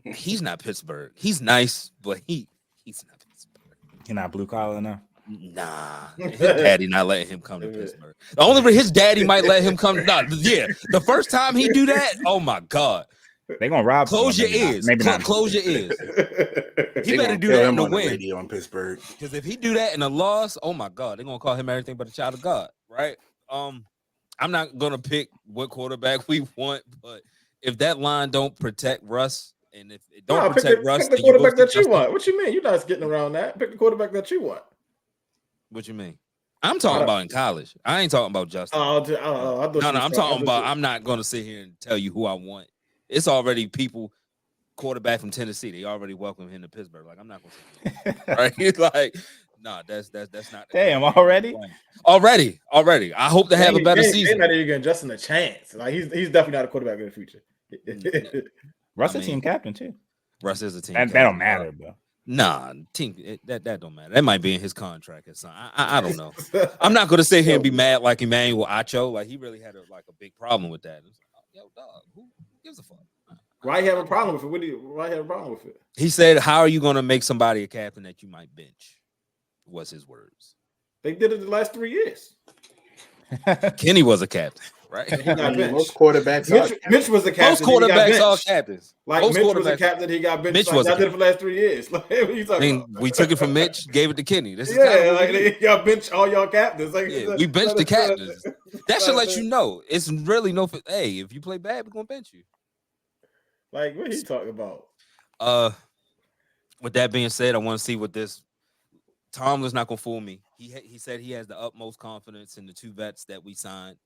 He's not Pittsburgh. He's nice, but he's not Pittsburgh. You're not blue collar enough. Nah, his daddy not letting him come to Pittsburgh. The only reason his daddy might let him come, the first time he do that, oh my god, they gonna rob. Close your ears. Maybe not. Close your ears. He better do that in a win. On Pittsburgh, because if he do that in a loss, oh my god, they're gonna call him everything but a child of God, right? I'm not gonna pick what quarterback we want, but if that line don't protect Russ. And if it don't protect Russ, pick the quarterback that you want. What you mean? You're not getting around that. Pick the quarterback that you want. What you mean? I'm talking about in college. I ain't talking about Justin. No, I'm talking about. I'm not going to sit here and tell you who I want. It's already people quarterback from Tennessee. They already welcome him to Pittsburgh. Like, I'm not gonna say right. He's like, nah, that's not. Damn, already. I hope to have a better season. Not even giving Justin a chance. Like he's definitely not a quarterback in the future. Russ is team captain too. Russ is a team. That don't matter, bro. Nah, that don't matter. That might be in his contract or something. I don't know. I'm not gonna sit here and be mad like Emmanuel Acho. Like he really had a big problem with that. It's like, yo, dog, who gives a fuck? Why you have a problem with it? Why you have a problem with it? He said, "How are you gonna make somebody a captain that you might bench?" Was his words. They did it the last 3 years. Kenny was a captain, right? He got benched. Most quarterbacks. Mitch was a captain. Most quarterbacks are captains. Like Mitch was a captain. He got benched. Mitch like, was. I did it for the last 3 years. Like, what are you talking about? We took it from Mitch, gave it to Kenny. This is y'all bench all y'all captains. Like, we benched the captains. That should let you know. It's really no. Hey, if you play bad, we're gonna bench you. Like, what are you talking about? With that being said, I want to see what this. Tomlin's not gonna fool me. He said he has the utmost confidence in the 2 vets that we signed.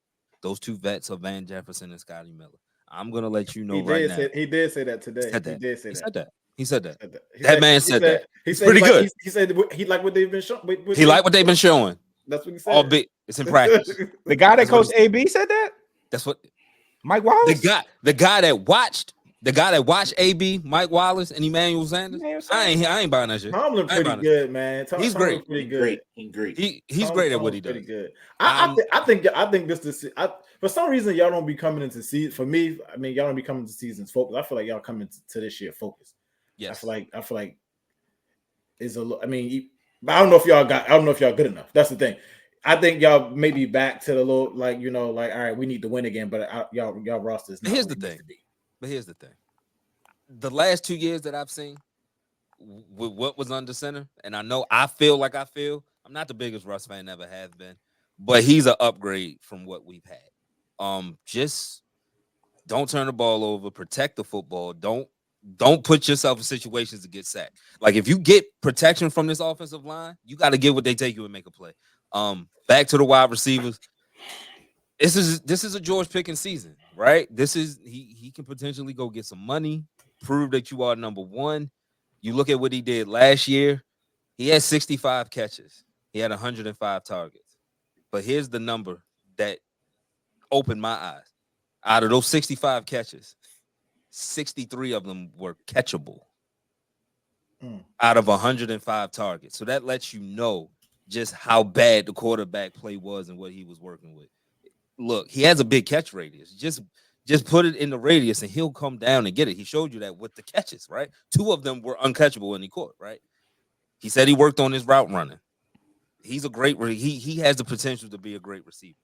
Those 2 vets are Van Jefferson and Scotty Miller. I'm gonna let you know now. He did say that today. He said that. That man said that. He's pretty good. He said he liked what they've been showing. He liked what they've been showing. That's what he said. Albeit it's in practice. The guy that coached AB said that. That's what Mike Wallace. The guy that watched AB, Mike Wallace, and Emmanuel Sanders. I ain't buying that shit. Tomlin pretty good, man. He's great. Pretty good. He's great at what he does. Pretty good. I think this for some reason y'all don't be coming into season. For me, I mean y'all don't be coming to seasons focused. I feel like y'all coming to this year focused. Yes. I feel like is a. I mean, but I don't know if y'all good enough. That's the thing. I think y'all may be back to the little like all right, we need to win again. But y'all rosters. Here's the thing. But here's the thing. The last 2 years that I've seen with what was under center, and I know I feel like I'm not the biggest Russ fan, never have been, but he's an upgrade from what we've had. Just don't turn the ball over, protect the football. Don't put yourself in situations to get sacked. Like if you get protection from this offensive line, you got to get what they take you and make a play. Back to the wide receivers. This is a George Pickens season, right? This is he can potentially go get some money, prove that you are number one. You look at what he did last year. He had 65 catches. He had 105 targets. But here's the number that opened my eyes. Out of those 65 catches, 63 of them were catchable out of 105 targets. So that lets you know just how bad the quarterback play was and what he was working with. Look, he has a big catch radius. Just put it in the radius and he'll come down and get it. He showed you that with the catches, right? 2 of them were uncatchable and he caught, right? He said he worked on his route running. He's a great he has the potential to be a great receiver.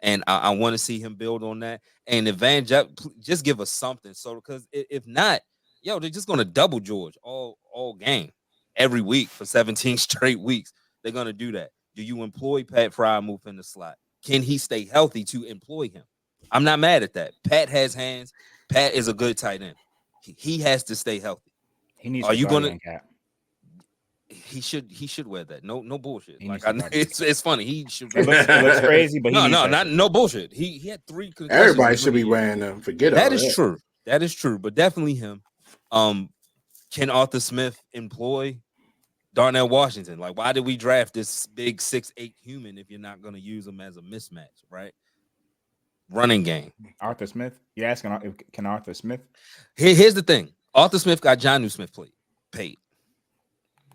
And I want to see him build on that. And if Van just give us something. So because if not, they're just gonna double George all game every week for 17 straight weeks. They're gonna do that. Do you employ Pat Freiermuth in the slot? Can he stay healthy to employ him? I'm not mad at that. Pat has hands. Pat is a good tight end. He has to stay healthy. He needs. Are you gonna? He should wear that. No bullshit. It's funny. He should. It looks crazy, but no bullshit. He had 3 concussions. Everybody should be wearing them. Forget that. Is true. That is true. But definitely him. Can Arthur Smith employ Darnell Washington? Like, why did we draft this big 6'8" human if you're not going to use him as a mismatch, right? Running game. Arthur Smith? You're asking, can Arthur Smith? Here's the thing. Arthur Smith got Jonnu Smith paid.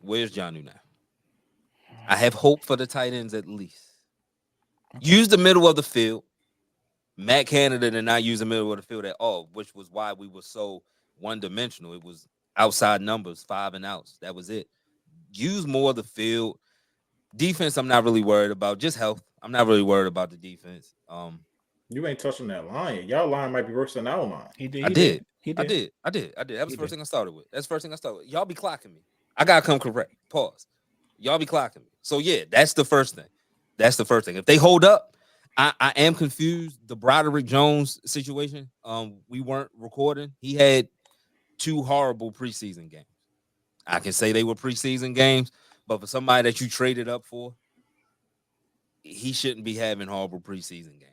Where's Jonnu now? I have hope for the tight ends at least. Use the middle of the field. Matt Canada did not use the middle of the field at all, which was why we were so one-dimensional. It was outside numbers, 5 and outs. That was it. Use more of the field. Defense, I'm not really worried about. Just health. I'm not really worried about the defense. You ain't touching that line. Y'all line might be worse than our line. I did. That was the first thing I started with. Y'all be clocking me. I gotta come correct. Pause. Y'all be clocking me. So yeah, that's the first thing. If they hold up, I am confused. The Broderick Jones situation. We weren't recording. He had 2 horrible preseason games. I can say they were preseason games, but for somebody that you traded up for, he shouldn't be having horrible preseason games.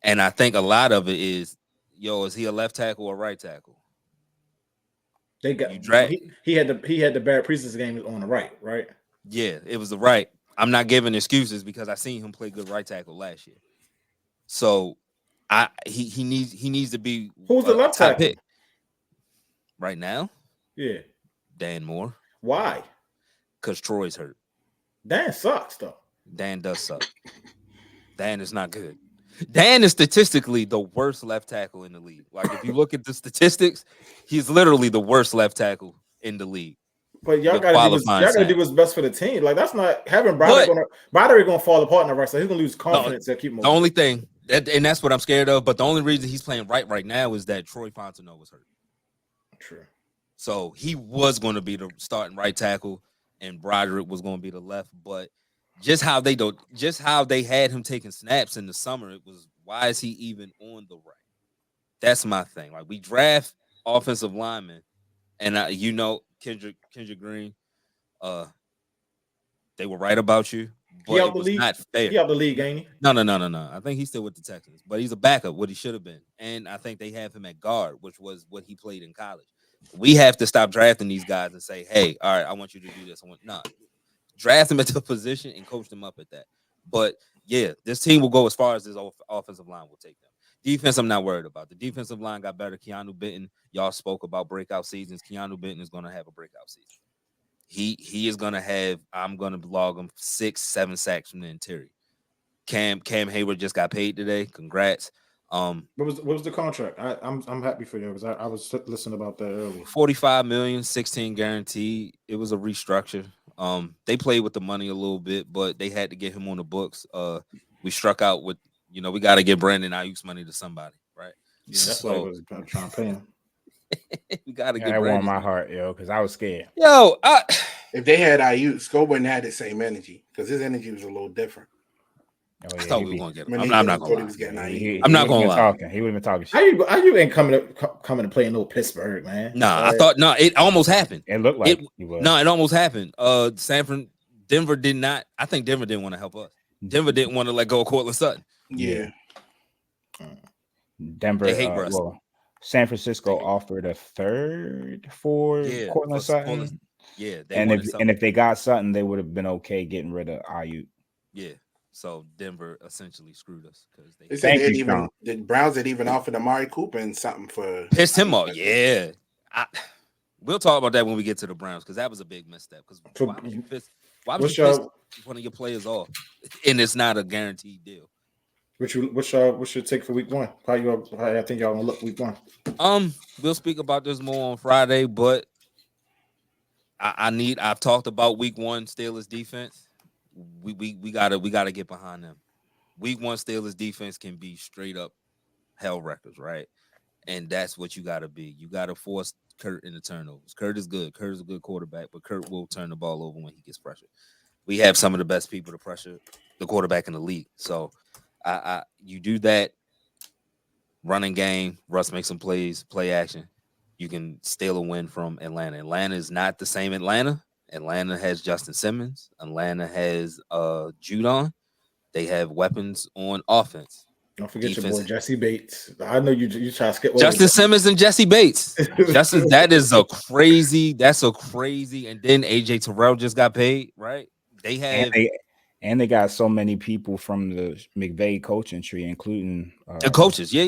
And I think a lot of it is, is he a left tackle or right tackle? They got you draft. he had the bad preseason game on the right. Yeah, it was the right. I'm not giving excuses because I seen him play good right tackle last year. So he needs to be Who's the left top tackle pick right now. Yeah, Dan Moore. Why? Because Troy's hurt. Dan sucks though. Dan does suck. Dan is not good. Dan is statistically the worst left tackle in the league. Like if you look at the statistics, he's literally the worst left tackle in the league. But y'all gotta do what's best for the team. Like that's not having Broderick gonna fall apart in the right side. He's gonna lose confidence and keep moving. The only thing, and that's what I'm scared of. But the only reason he's playing right now is that Troy Fontenot was hurt. True. So he was going to be the starting right tackle, and Broderick was going to be the left. But just how they had him taking snaps in the summer, it was why is he even on the right? That's my thing. Like we draft offensive linemen, and Kendrick Green, they were right about you, but it was not fair. He out the league, ain't he? No. I think he's still with the Texans, but he's a backup, what he should have been. And I think they have him at guard, which was what he played in college. We have to stop drafting these guys and say, hey, all right, I want you to do this. Draft them at the position and coach them up at that. But yeah, this team will go as far as this offensive line will take them. Defense, I'm not worried about. The defensive line got better. Keanu Benton, y'all spoke about breakout seasons. Keanu Benton is going to have a breakout season. He is going to have, I'm going to log him 6-7 sacks from the interior. Cam Hayward just got paid today. Congrats. What was the contract? I'm happy for you because I was listening about that earlier. $45 million, 16 guaranteed. It was a restructure. They played with the money a little bit, but they had to get him on the books. We struck out with, we got to get Brandon Ayuk's money to somebody, right? Yeah, that's why I was trying to pay him. We got to get. That warmed my heart, because I was scared. If they had Ayuk, Sco wouldn't have the same energy because his energy was a little different. Oh, yeah, I thought we were going to get him. I'm not going to lie. I'm not going to lie. He would have been talking shit. Ayuk ain't coming to play in no Pittsburgh, man. Nah, it almost happened. It looked like he was. No, it almost happened. Denver did not. I think Denver didn't want to help us. Denver didn't want to let go of Cortland Sutton. Yeah. Denver. San Francisco offered a third for Cortland Sutton. Yeah, and if they got Sutton, they would have been okay getting rid of Ayuk. Yeah. So Denver essentially screwed us because the Browns had even offered Amari Cooper and something for pissed him off. Yeah, we'll talk about that when we get to the Browns because that was a big misstep. Because why would you piss one of your players off, and it's not a guaranteed deal? What's your take for week one? How I think y'all gonna look week one? We'll speak about this more on Friday, but I've talked about week one Steelers defense. We gotta get behind them. Week one Steelers defense can be straight up hell wreckers, right? And that's what you gotta be. You gotta force Kurt into turnovers. Kurt is good. Kurt is a good quarterback, but Kurt will turn the ball over when he gets pressured. We have some of the best people to pressure the quarterback in the league. So you do that running game, Russ makes some plays, play action. You can steal a win from Atlanta. Atlanta is not the same Atlanta. Atlanta has Justin Simmons. Atlanta has Judon. They have weapons on offense. Don't forget your boy Jesse Bates. I know you try to skip over Justin Simmons and Jesse Bates. That's a crazy. And then AJ Terrell just got paid, right? They have and they got so many people from the McVay coaching tree, including the coaches. Yeah.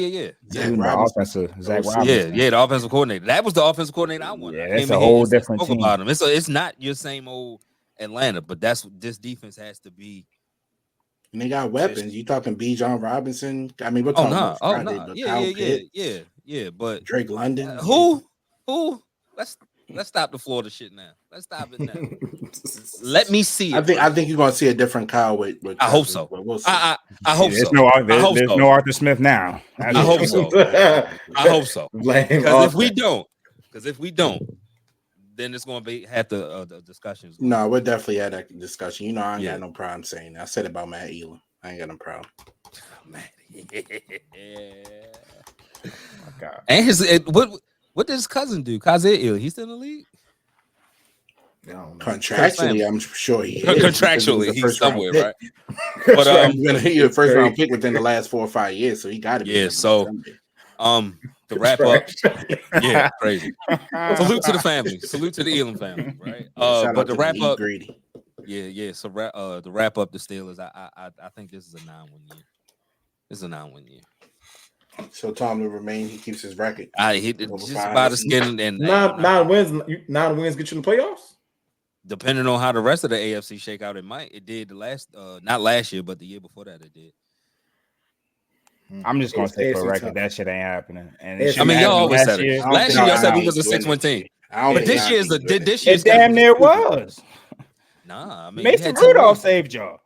The offensive Zach Robinson. Yeah, the offensive coordinator. That was the offensive coordinator I wanted. Yeah, it's a whole different team. About him. It's not your same old Atlanta, but that's what this defense has to be. And they got weapons. You talking B. John Robinson? I mean, we're talking about Friday, yeah. But Drake London. Who? Let's stop the Florida shit now. Let's stop it now. Let me see it. I think you're gonna see a different Kyle with I hope so. We'll see. I hope so. There's no Arthur Smith now. I hope so. I hope so. Because if we don't, then it's gonna have the discussions. No, we're definitely at that discussion. I ain't got no problem saying that. I said it about Matt Elam. I ain't got no problem. Oh, God. And what does his cousin do? Kazir, he's still in the league? Contractually, I'm sure he is. Contractually, he's somewhere, right? But he's a first round pick within the last 4 or 5 years, so he got to be. Yeah, so to wrap up. Trash. Yeah, crazy. Salute to the family. Salute to the Elam family, right? Shout But out to to wrap the up, Grady. yeah. So to wrap up the Steelers, I think this is a 9-win year. This is a 9-win year. So Tom will remain. He keeps his record. I hit it Over just 500 about the seasons. skin and Nine wins. 9 wins get you in the playoffs. depending on how the rest of the AFC shake out, it might. It did the last, not last year, but the year before that, it did. I'm just gonna say for a AFC record tough. that shit ain't happening. And I it I shouldn't mean, y'all happen always last said it. year. Last year, y'all said we Giants was a doing 6-win this team. year. I don't But think this Giants year's can do it. this It year's damn near was. Nah, I mean, Mason Rudolph saved y'all.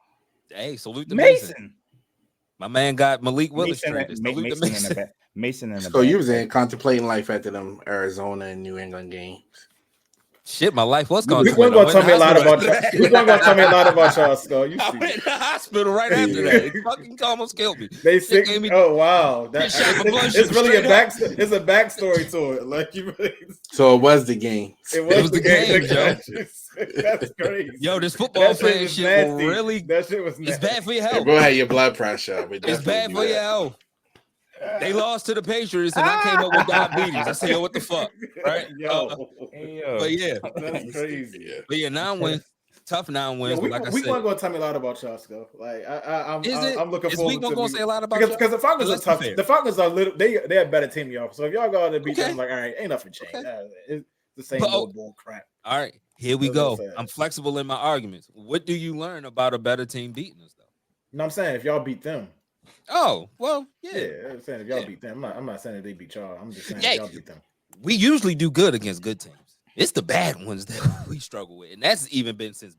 Hey, salute to Mason. Mason. My man got Malik Willis Mason, traded. Salute to Mason in Mason. the back. Mason in the So back. you was in contemplating life after them Arizona and New England games. Shit, my life was You contemplated. weren't gonna tell me a lot about y'all. You weren't gonna tell me a lot about y'all, Skull. You I see, went to the hospital right after that. It fucking almost killed me. they Shit sick. gave me- Oh wow, It shot my blood it's sugar really a straight back. up. It's a backstory to it. Like you, really, So it was the game. it was the the game. game, Joe. That's crazy. Yo, this football That fan was shit nasty. will really. That shit was nasty. It's bad for your Hey, health. bro, had your blood pressure up. It's bad for your health. They lost to the Patriots, and I came up with diabetes. I said, "Yo, what the fuck?" Right? Yo, But yeah, that's crazy. Yeah. but yeah, 9 wins, tough 9 wins. Yeah, but like I week said, one gonna tell me a lot about y'all, Skull. Like Is it? I'm looking Is forward week one to gonna say a lot about y'all? because the Falcons are Let's be tough. fair. The Falcons are little. They're a better team, y'all. So if y'all go out and beat Okay. them, like, all right, ain't nothing changed. Okay. It's the same But, old bull crap. all right, here we That's what I'm go. saying. I'm flexible in my arguments. What do you learn about a better team beating us, though? You know what I'm saying? If y'all beat them, Oh, well, yeah. I'm saying if y'all Yeah. beat them. I'm not saying that they beat y'all. I'm just saying Yeah. if y'all beat them. We usually do good against good teams. It's the bad ones that we struggle with, and that's even been since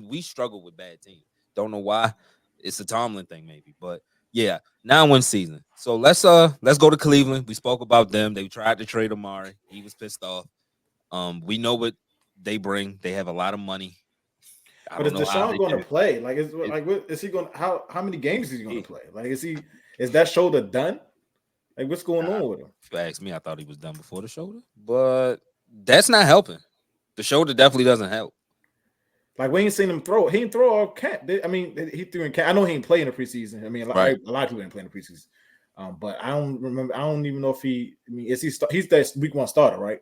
we struggle with bad teams. Don't know why. It's a Tomlin thing, maybe, but yeah, 9-win season. So let's go to Cleveland. We spoke about them. They tried to trade Lamar. He was pissed off. We know what they bring. They have a lot of money. But is Deshaun going to can. play? Like, is he going? How many games is he going to play? Like, is that shoulder done? Like, what's going on with him? If you ask me, I thought he was done before the shoulder, but that's not helping. The shoulder definitely doesn't help. Like, we ain't seen him throw. He didn't throw all camp. I mean, he threw in camp. I know he ain't playing in the preseason. I mean, a lot of people ain't playing in the preseason. But I don't remember. I don't even know if he. I mean, is he? He's that week one starter, right?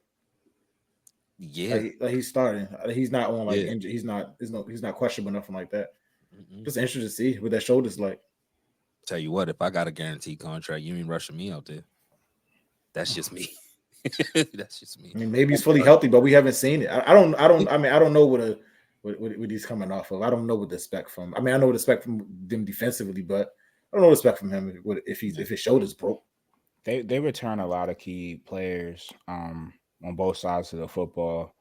Yeah, like he's starting. He's not on like Yeah. injured. He's not questionable, nothing like that. Mm-mm. Just interested to see what that shoulder's like. Tell you what, if I got a guaranteed contract, you ain't rushing me out there. That's just me. That's just me. I mean, maybe he's fully healthy, but we haven't seen it. I don't know what he's coming off of. I don't know what to expect from. I mean, I know what to expect from them defensively, but I don't know what to expect from him if his shoulder's broke. They return a lot of key players on both sides of the football.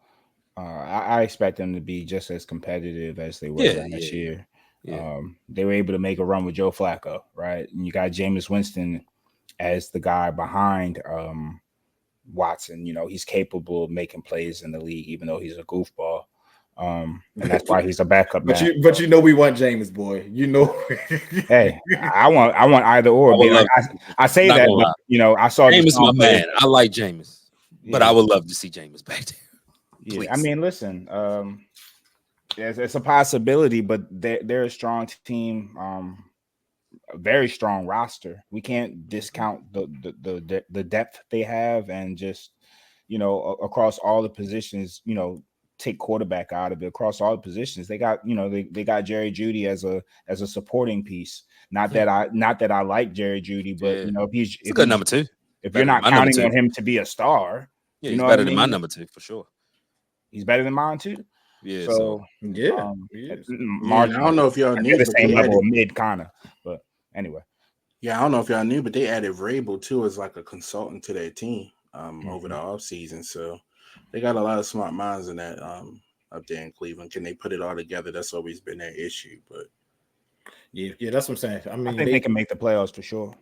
I expect them to be just as competitive as they were last year. Yeah. They were able to make a run with Joe Flacco, right? And you got Jameis Winston as the guy behind Watson. You know, he's capable of making plays in the league, even though he's a goofball. And that's why he's a backup. But you know we want Jameis, boy. You know. Hey, I want either or. I say that, but you know, I saw Jameis, my man. I like Jameis, but I would love to see Jameis back there. Yeah, Please. I mean, listen, it's a possibility, but they're a strong team, a very strong roster. We can't discount the depth they have, and just, you know, across all the positions, you know, take quarterback out of it. Across all the positions, they got, you know, they got Jerry Jeudy as a supporting piece. Not that I like Jerry Jeudy, but you know, if he's a good number two. If you're not counting on him to be a star, yeah, you know, he's better than my number two for sure. He's better than mine too. Yeah. I don't know if y'all knew the same level of mid kind of, but anyway. Yeah, I don't know if y'all knew, but they added Vrabel too as like a consultant to their team over the offseason. So they got a lot of smart minds in that up there in Cleveland. Can they put it all together? That's always been their issue. But yeah, that's what I'm saying. I mean, I think they can make the playoffs for sure.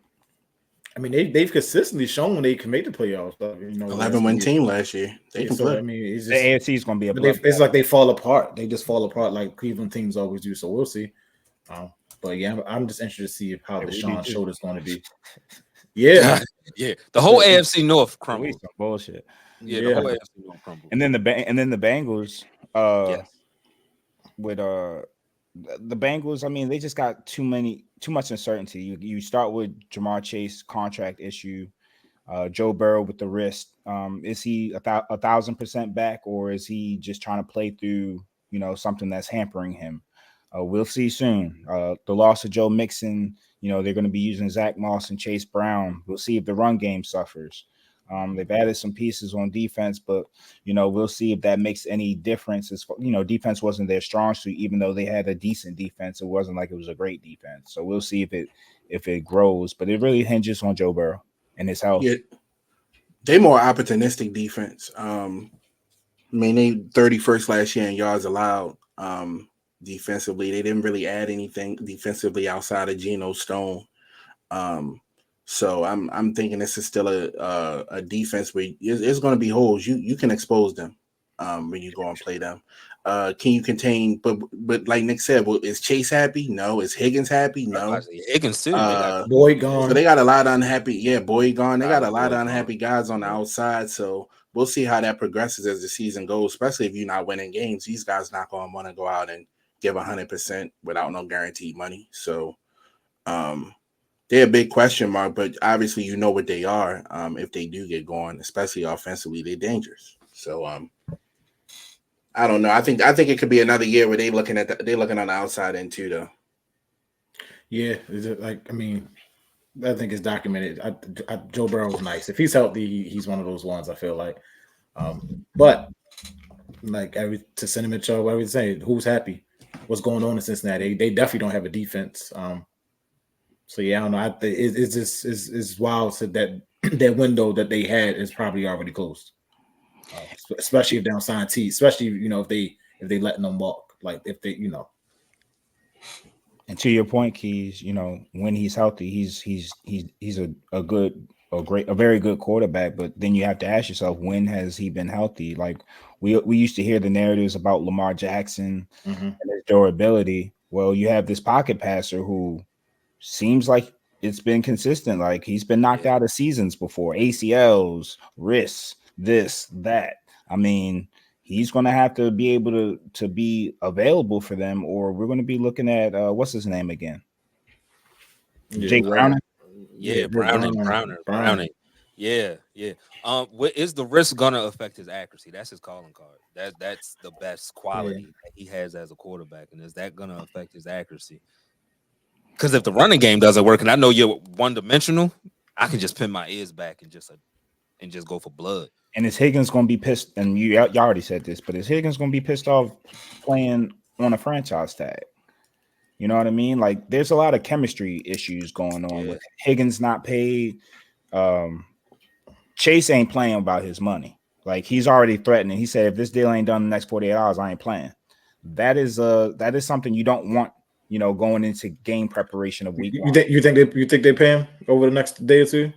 I mean, they've consistently shown they can make the playoffs. You know, 11-win team last year. They can play. I mean, it's just, the AFC is going to be it's like they fall apart. They just fall apart like Cleveland teams always do. So we'll see. But yeah, I'm just interested to see how Deshaun's shoulder's going to be. Yeah, yeah. The whole AFC North crumbled. Some bullshit. Yeah, the whole AFC North crumbled. And then the Bengals, with the Bengals, I mean, they just got too much uncertainty. You start with Jamar Chase contract issue. Joe Burrow with the wrist. Is he 1,000% back, or is he just trying to play through, something that's hampering him? We'll see soon. The loss of Joe Mixon, they're going to be using Zach Moss and Chase Brown. We'll see if the run game suffers. They've added some pieces on defense, but we'll see if that makes any difference. Defense wasn't their strong suit, even though they had a decent defense. It wasn't like it was a great defense. So we'll see if it grows, but it really hinges on Joe Burrow and his health. Yeah, they more opportunistic defense. They 31st last year in yards allowed. Defensively, they didn't really add anything defensively outside of Geno Stone. So I'm thinking this is still a defense where it's going to be holes. You can expose them when you go and play them. Can you contain? But like Nick said, well, is Chase happy? No. Is Higgins happy? No. Higgins too. Boyd gone. So they got a lot of unhappy. Yeah, Boyd gone. They got a lot of unhappy guys on the outside. So we'll see how that progresses as the season goes. Especially if you're not winning games, these guys not going to want to go out and give 100% without no guaranteed money. So they're a big question mark, but obviously what they are. If they do get going, especially offensively, they're dangerous. So I don't know. I think it could be another year where they're looking on the outside end too, though. Yeah, I think it's documented. Joe Burrow's nice. If he's healthy, he's one of those ones. I feel like, but like to Cinnamon Show, what we say, who's happy? What's going on in Cincinnati? They definitely don't have a defense. So yeah, I don't know. It's just it's wild. So that window that they had is probably already closed. Especially if they don't sign T. Especially if they letting them walk. Like if they And to your point, Keys, when he's healthy, he's a very good quarterback. But then you have to ask yourself, when has he been healthy? Like we used to hear the narratives about Lamar Jackson and his durability. Well, you have this pocket passer who seems like it's been consistent. Like he's been knocked out of seasons before, ACLs, wrists, this, that. I mean, he's going to have to be able to be available for them, or we're going to be looking at what's his name again? Jake Browning. Yeah, Browning. Yeah. What is the risk going to affect his accuracy? That's his calling card. That's the best quality that he has as a quarterback, and is that going to affect his accuracy? Because if the running game doesn't work, and I know you're one-dimensional, I can just pin my ears back and just go for blood. And is Higgins going to be pissed? And you already said this, but is Higgins going to be pissed off playing on a franchise tag? You know what I mean? Like, there's a lot of chemistry issues going on with Higgins not paid. Chase ain't playing about his money. Like, he's already threatening. He said, if this deal ain't done in the next 48 hours, I ain't playing. That is something you don't want, going into game preparation of week one. You think they pay him over the next day or two?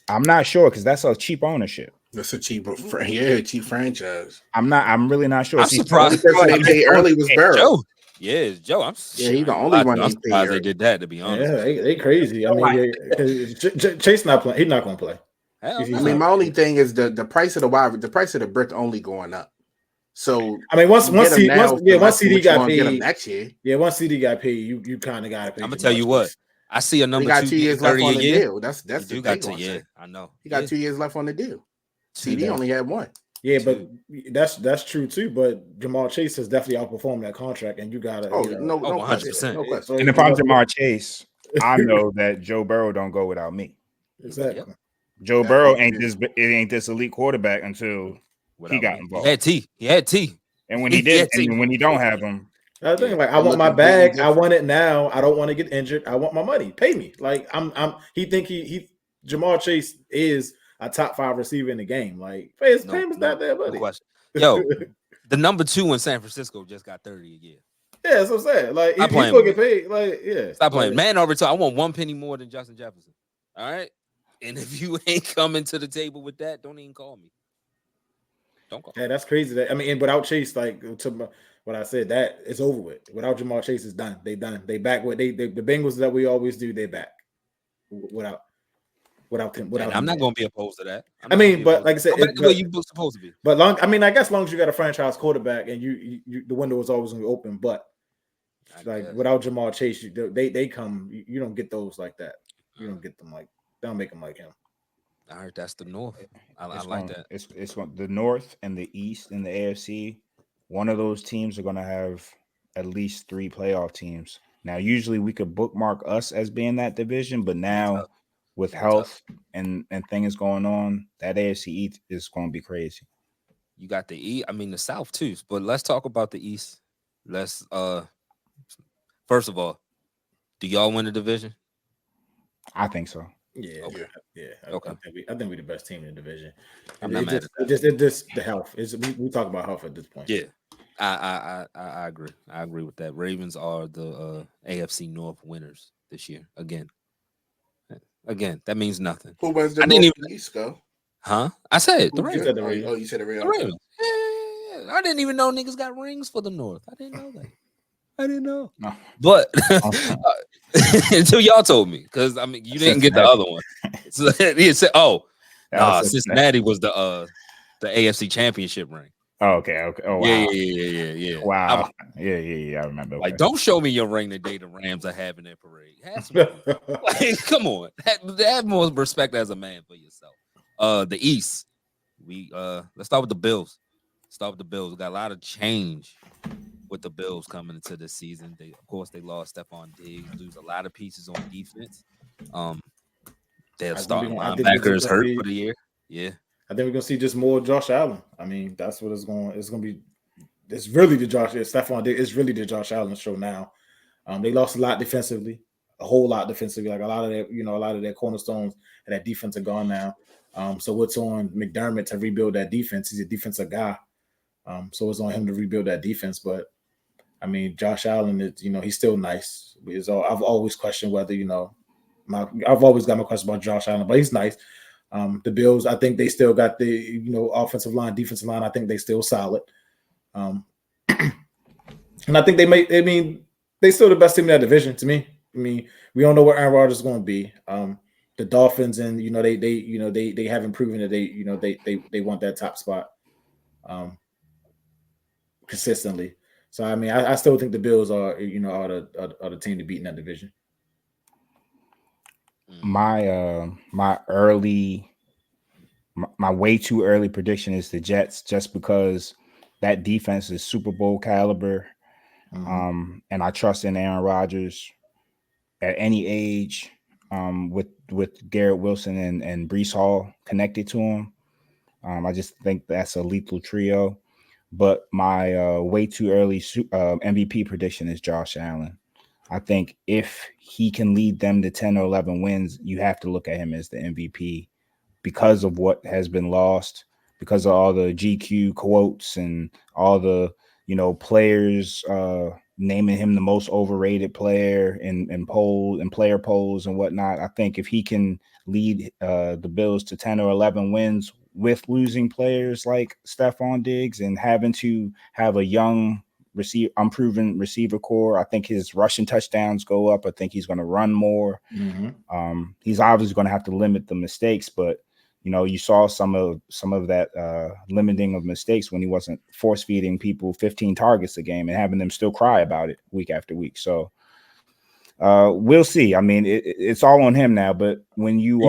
I'm not sure, because that's a cheap ownership. That's a cheap franchise. I'm really not sure. I'm surprised. The person they paid early was Burrow. Joe. Yeah, Joe. He's the only one. I'm surprised they did that, to be honest. Yeah, they crazy. I mean, Chase not playing. He's not going to play. My only thing is the price of the brick only going up. So I mean, once CD got paid next year. Yeah, once CD got paid, you kind of got to pay. I'm gonna tell you what. I see a number got 2 2 years left on the deal. That's you got to I know. He got 2 years left on the deal. CD only had 1. Yeah, but that's true too. But Jamar Chase has definitely outperformed that contract, and you gotta. No 100%. And if I'm Jamar Chase, I know that Joe Burrow don't go without me. Exactly. Yep. Joe Burrow ain't this elite quarterback until he got involved. He had T. And when he did, and when he don't have him. I think I want my bag. I want it now. I don't want to get injured. I want my money. Pay me. Like Jamar Chase is a top 5 receiver in the game. Like pay him not there, buddy. Yo, the number 2 in San Francisco just got 30 a year. Yeah, that's what I'm saying. Like he's gonna get paid. Like stop playing. Man, over time, I want 1 penny more than Justin Jefferson. All right, and if you ain't coming to the table with that, don't even call me. Don't call. Yeah, that's crazy. And without Chase, like what I said, that it's over with. Without Jamar Chase, it's done. They done. They back what the Bengals that we always do. They back without him. I'm not going to be opposed to that. But like I said, the way you supposed to be. But I guess long as you got a franchise quarterback and you the window is always going to be open. But without Jamar Chase, they come. You don't get those like that. You don't get them like. They don't make them like him. All right, that's the North. I like that. It's going the North and the East and the AFC. One of those teams are going to have at least 3 playoff teams. Now, usually we could bookmark us as being that division, but now Tough. with Gonna be tough. health and things going on, that AFC East is going to be crazy. You got the East. I mean the South too. But let's talk about the East. Let's first of all, do y'all win the division? I think so. Yeah, Okay. yeah. Okay. I think we're the best team in the division. I'm not mad at that. It just the health. We talk about health at this point. Yeah, I agree. I agree with that. Ravens are the AFC North winners this year again. Again, that means nothing. Who wins the I didn't North even. and East, go? Huh? I said the Who Ravens. said the Oh, Ravens. you said the The Ravens. Ravens. Yeah, I didn't even know niggas got rings for the North. I didn't know that. I didn't know. No. But until y'all told me, because I mean you didn't get the other one. So he said, "Oh, nah, Cincinnati was the AFC Championship ring." Oh, okay. Oh, wow. Yeah. Wow. Yeah. I remember. Like, don't show me your ring the day the Rams are having their parade. Have some like, come on, have more respect as a man for yourself. The East, let's start with the Bills. We got a lot of change with the Bills coming into this season. Of course, they lost Stephon Diggs, lose a lot of pieces on defense. Their starting linebacker is hurt for the year. Yeah. I think we're gonna see just more Josh Allen. I mean, that's what it's going. It's gonna be. It's really the Stephon Diggs. It's really the Josh Allen show now. They lost a lot defensively, a whole lot defensively. Like a lot of their cornerstones and that defense are gone now. So it's on McDermott to rebuild that defense. He's a defensive guy. So it's on him to rebuild that defense. But I mean, Josh Allen is, he's still nice. I've always questioned whether, I've always got my question about Josh Allen, but he's nice. The Bills, I think they still got the, offensive line, defensive line. I think they still solid. And I think they still the best team in that division to me. I mean, we don't know where Aaron Rodgers is going to be. The Dolphins and, they haven't proven that they want that top spot consistently. So, I mean, I still think the Bills are the team to beat in that division. My way too early prediction is the Jets, just because that defense is Super Bowl caliber. And I trust in Aaron Rodgers at any age, with Garrett Wilson and Breece Hall connected to him. I just think that's a lethal trio. But my way too early MVP prediction is Josh Allen. I think if he can lead them to 10 or 11 wins, you have to look at him as the MVP because of what has been lost, because of all the GQ quotes and all the, players naming him the most overrated player in polls and player polls and whatnot. I think if he can lead the Bills to 10 or 11 wins with losing players like Stephon Diggs and having to have a young unproven receiver core, I think his rushing touchdowns go up. I think he's going to run more. He's obviously going to have to limit the mistakes, but you saw some of that limiting of mistakes when he wasn't force feeding people 15 targets a game and having them still cry about it week after week. So we'll see. I mean, it's all on him now. But when you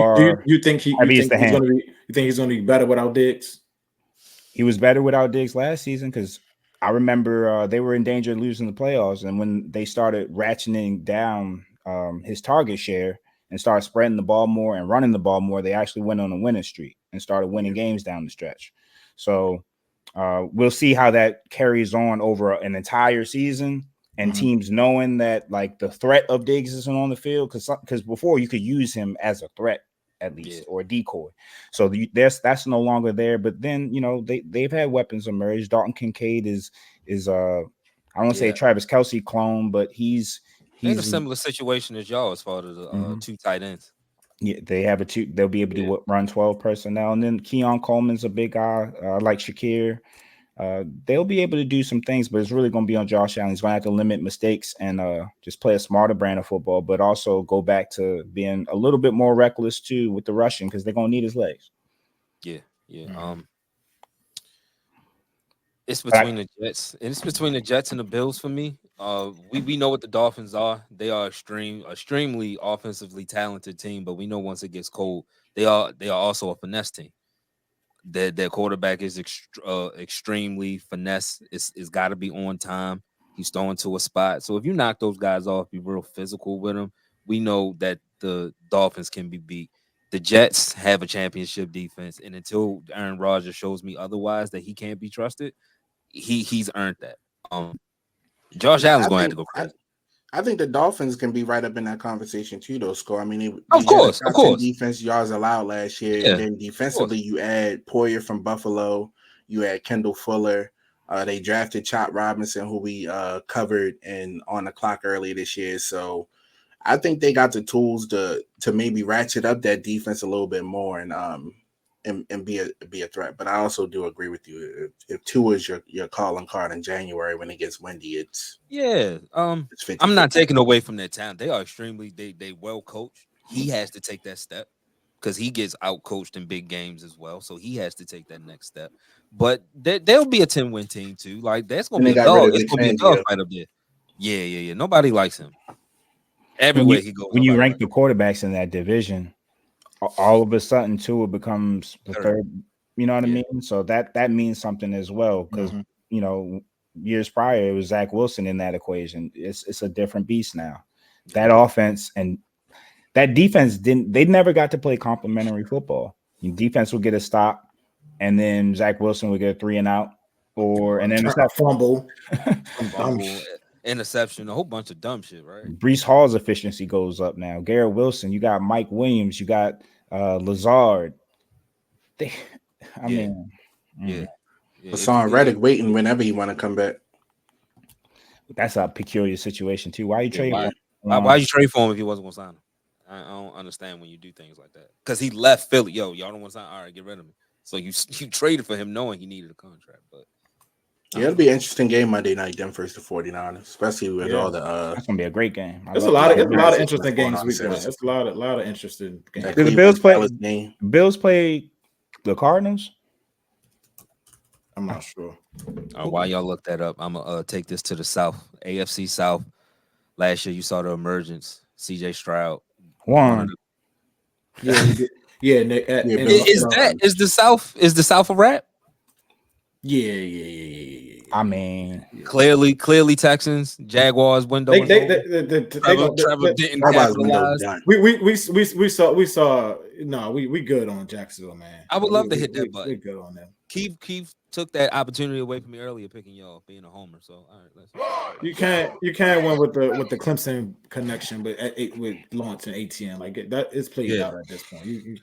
think he's going to be better without Diggs? He was better without Diggs last season, because I remember they were in danger of losing the playoffs, and when they started ratcheting down his target share and started spreading the ball more and running the ball more, they actually went on a winning streak and started winning games down the stretch. So we'll see how that carries on over an entire season, and teams knowing that like the threat of Diggs isn't on the field, because before you could use him as a threat at least, or a decoy. So that's no longer there. But then they've had weapons emerge. Dalton Kincaid is I don't want to say Travis Kelce clone, but he's in a similar situation as y'all as far as the two tight ends. Yeah, they have they'll be able to run 12 personnel, and then Keon Coleman's a big guy, like Shakir. They'll be able to do some things, but it's really going to be on Josh Allen. He's going to have to limit mistakes and just play a smarter brand of football, but also go back to being a little bit more reckless too with the rushing, because they're going to need his legs. Yeah. It's between the Jets, and it's between the Jets and the Bills for me. We know what the Dolphins are. They are extremely offensively talented team, but we know once it gets cold, they are also a finesse team. Their quarterback is extremely finesse. It's got to be on time. He's throwing to a spot. So if you knock those guys off, be real physical with them, we know that the Dolphins can be beat. The Jets have a championship defense, and until Aaron Rodgers shows me otherwise that he can't be trusted, he's earned that. Josh Allen's going to have to go crazy. I think the Dolphins can be right up in that conversation too, though. Score. I mean, they of course. Defense yards allowed last year, and then defensively, you add Poyer from Buffalo, you add Kendall Fuller. They drafted Chop Robinson, who we covered and on the clock earlier this year. So I think they got the tools to maybe ratchet up that defense a little bit more and be a threat. But I also do agree with you. If Tua is your calling card in January when it gets windy, it's 50-50. I'm not taking away from their talent. They are extremely they well coached. He has to take that step because he gets out coached in big games as well. So he has to take that next step. But there'll be a 10-win team too. Like that's gonna be a dog. It's gonna be a dog fight up there. Yeah. Nobody likes him. Everywhere he goes. When you rank the quarterbacks in that division, all of a sudden Tua becomes the third. You know what I mean? So that means something as well because you know years prior it was Zach Wilson in that equation. It's a different beast now. That offense and that defense they never got to play complementary football. Defense will get a stop, and then Zach Wilson would get a 3 and out, and then it's that fumble, interception, a whole bunch of dumb shit, right? Breece Hall's efficiency goes up now. Garrett Wilson, you got Mike Williams, you got Lazard. Hassan Reddick waiting whenever he want to come back. That's a peculiar situation too. Why you trade? Why you trade for him if he wasn't going to sign him? I don't understand when you do things like that. Because he left Philly. Y'all don't want to sign. All right, get rid of him. So you traded for him knowing he needed a contract. But it'll be an interesting game Monday night, Denver versus the 49ers, especially with all the. That's gonna be a great game. There's a lot of interesting games we got. There's a lot of interesting games. Did the Bills play the Cardinals? I'm not sure. While y'all look that up, I'm gonna take this to the South, AFC South. Last year, you saw the emergence. C.J. Stroud won. Yeah. Nick, is the South a wrap? Yeah. I mean, clearly Texans, Jaguars window. Trevor didn't capitalize. We saw. No, we good on Jacksonville, man. I would love to hit that button. We good on them. Keith took that opportunity away from me earlier, picking y'all being a homer. So all right, let's. You can't win with the Clemson connection, but with Lawrence and ATN like that is played out at this point.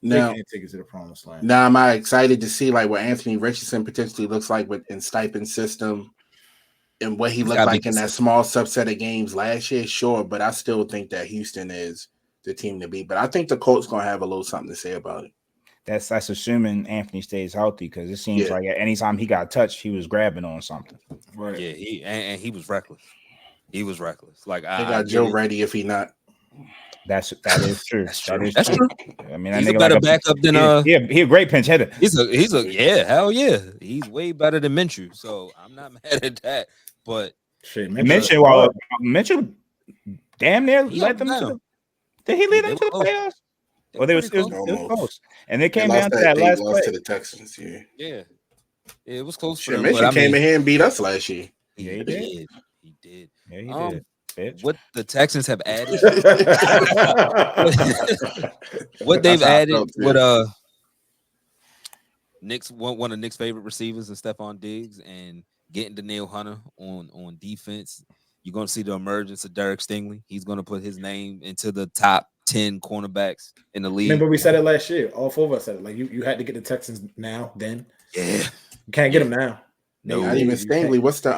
Now take it to the promised land. Now, am I excited to see like what Anthony Richardson potentially looks like in Stipend's system and what he looked like in that small subset of games last year? Sure, but I still think that Houston is the team to beat. But I think the Colts gonna have a little something to say about it. That's assuming Anthony stays healthy because it seems like anytime he got touched, he was grabbing on something. Right. Yeah, he was reckless. He was reckless. Like they got Joe ready if he not. That is true. That's true. I mean, he's a better backup than he a great pinch hitter. He's a hell yeah. He's way better than Minshew. So I'm not mad at that. But Minshew damn near led them to. Did he lead them to the playoffs? Well, it was close, and they came down to that last play to the Texans. Yeah, it was close. Minshew came in here and beat us last year. Yeah, he did. He did. Yeah, he did. Bitch. What the Texans have added, what they've added with Nick's one of Nick's favorite receivers and Stephon Diggs, and getting Danielle Hunter on defense. You're going to see the emergence of Derek Stingley. He's going to put his name into the top 10 cornerbacks in the league. Remember we said it last year. All four of us said it. Like you had to get the Texans now. Then you can't get them now. No, not even Stingley. What's the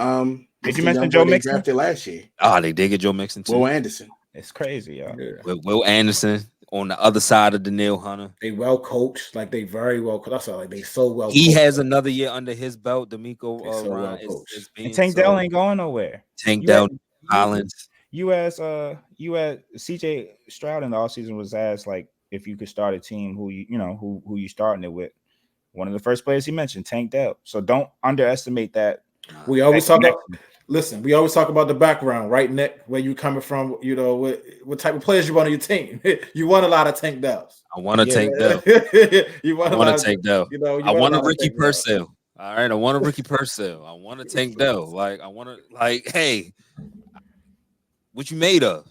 Did you mention Joe Mixon? Drafted last year. Oh, they did get Joe Mixon too. Will Anderson. It's crazy, y'all. With Will Anderson on the other side of Danielle Hunter. They well coached. Like they very well coached. That's like they so well. He has another year under his belt. D'Amico Ryan is being. And Tank Dell ain't going nowhere. Tank Dell, Collins. You had CJ Stroud in the offseason was asked like if you could start a team who you starting it with. One of the first players he mentioned, Tank Dell. So don't underestimate that. We always talk about Listen, we always talk about the background, right, Nick? Where you coming from? You know, what type of players you want on your team? You want a lot of Tank Dells. I want to Tank Dell. You want I a want lot to Tank Dell. You know, I want a Ricky Tank Dell. Purcell. All right, I want a Ricky Purcell. I want to Tank Dell. Like I want to, like, hey, what you made of?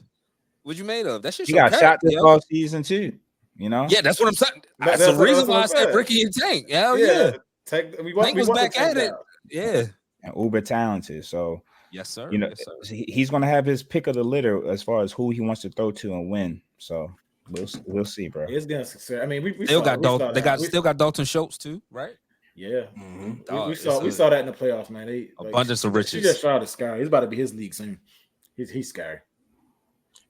What you made of? That shit. He got shot this all season too. You know. Yeah, that's what I'm saying. That's That's the reason what why I I'm said saying. Ricky and Tank. Hell yeah. Tank Tank was back at it. Yeah. And uber talented. So yes, sir. You know, yes, sir. He's going to have his pick of the litter as far as who he wants to throw to and win. So we'll see, bro. It's gonna succeed. I mean, we still saw, got Dalton. They still got Dalton Schultz too, right? Yeah. Mm-hmm. We saw that in the playoffs, man. Abundance of riches. He just shot a sky. He's about to be his league soon. He's scary.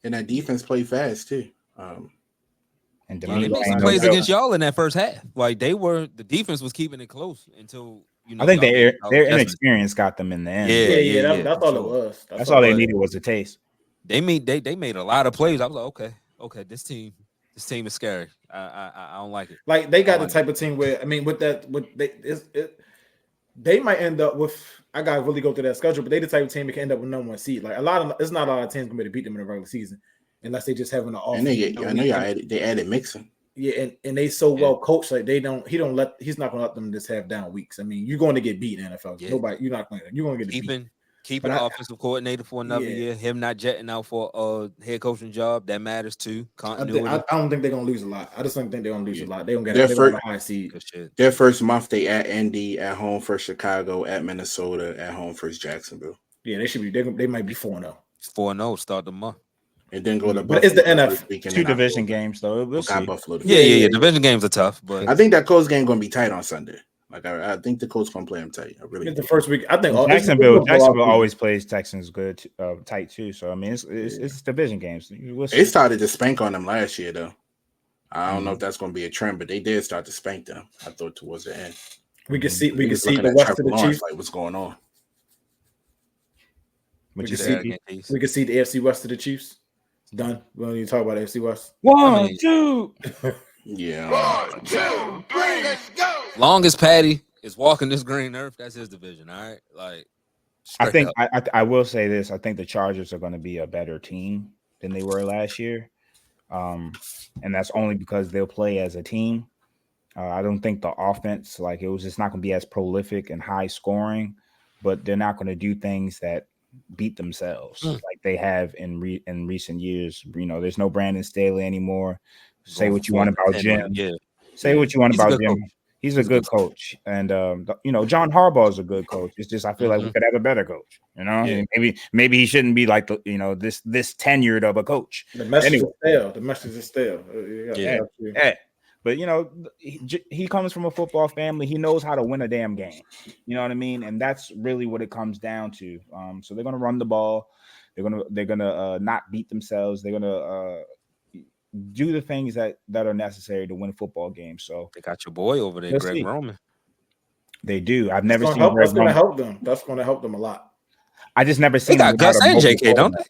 And that defense played fast too. And they made some plays against y'all in that first half. Like the defense was keeping it close until I think their inexperience got them in the end. Yeah. That's all it was. That's all they needed was a taste. They made a lot of plays. I was like, okay, this team is scary. I don't like it. Like they got the type of team where they might end up with. I gotta really go through that schedule, but they the type of team that can end up with number 1 seed. Like it's not a lot of teams gonna be able to beat them in the regular season unless they just having an off. And they added Mixon. Yeah, and they so well coached. Like he's not gonna let them just have down weeks. I mean, you're going to get beat in the NFL. Yeah. You're not going. You're going to get beat. Keeping the offensive coordinator for another year. Him not jetting out for a head coaching job that matters too. Continuity. I don't think they're gonna lose a lot. I just don't think they're gonna lose a lot. They don't get a high seed. Their first month they at Indy, at home for Chicago, at Minnesota, at home for Jacksonville. Yeah, they should be. They might be 4-0. 4-0 start the month. And then go to Buffalo. But it's the NFL. 2 division games though. We'll see. Buffalo. Yeah. Division games are tough, but I think that Colts game gonna be tight on Sunday. Like I think the Colts gonna play them tight. I really. It's the first week. I think Jacksonville always plays Texans good, tight too. So I mean, it's division games. They started to spank on them last year though. I don't know if that's gonna be a trend, but they did start to spank them. I thought towards the end. We can see the West of the Chiefs. Like what's going on? We can see the AFC West of the Chiefs. It's done. We don't need to talk about AFC West. 1, 2. Yeah. 1, 2, 3, let's go. Long as Patty is walking this green earth, that's his division. All right, like I think I will say this. I think the Chargers are going to be a better team than they were last year, and that's only because they'll play as a team. I don't think the offense, like it's not going to be as prolific and high scoring, but they're not going to do things that beat themselves like they have in recent years. You know, there's no Brandon Staley anymore. Say what you want about Jim. Yeah. Say what you want about Jim. He's a good coach, and John Harbaugh is a good coach. It's just I feel like we could have a better coach. You know, and maybe he shouldn't be like this tenured of a coach. The message is stale. The message is stale. But he comes from a football family. He knows how to win a damn game. You know what I mean? And that's really what it comes down to. So they're gonna run the ball. They're gonna not beat themselves. They're gonna do the things that are necessary to win football games. So they got your boy over there, Greg Roman. They do. I've never seen. That's going to help them. That's going to help them a lot. I just never seen. They got Gus and JK, don't they?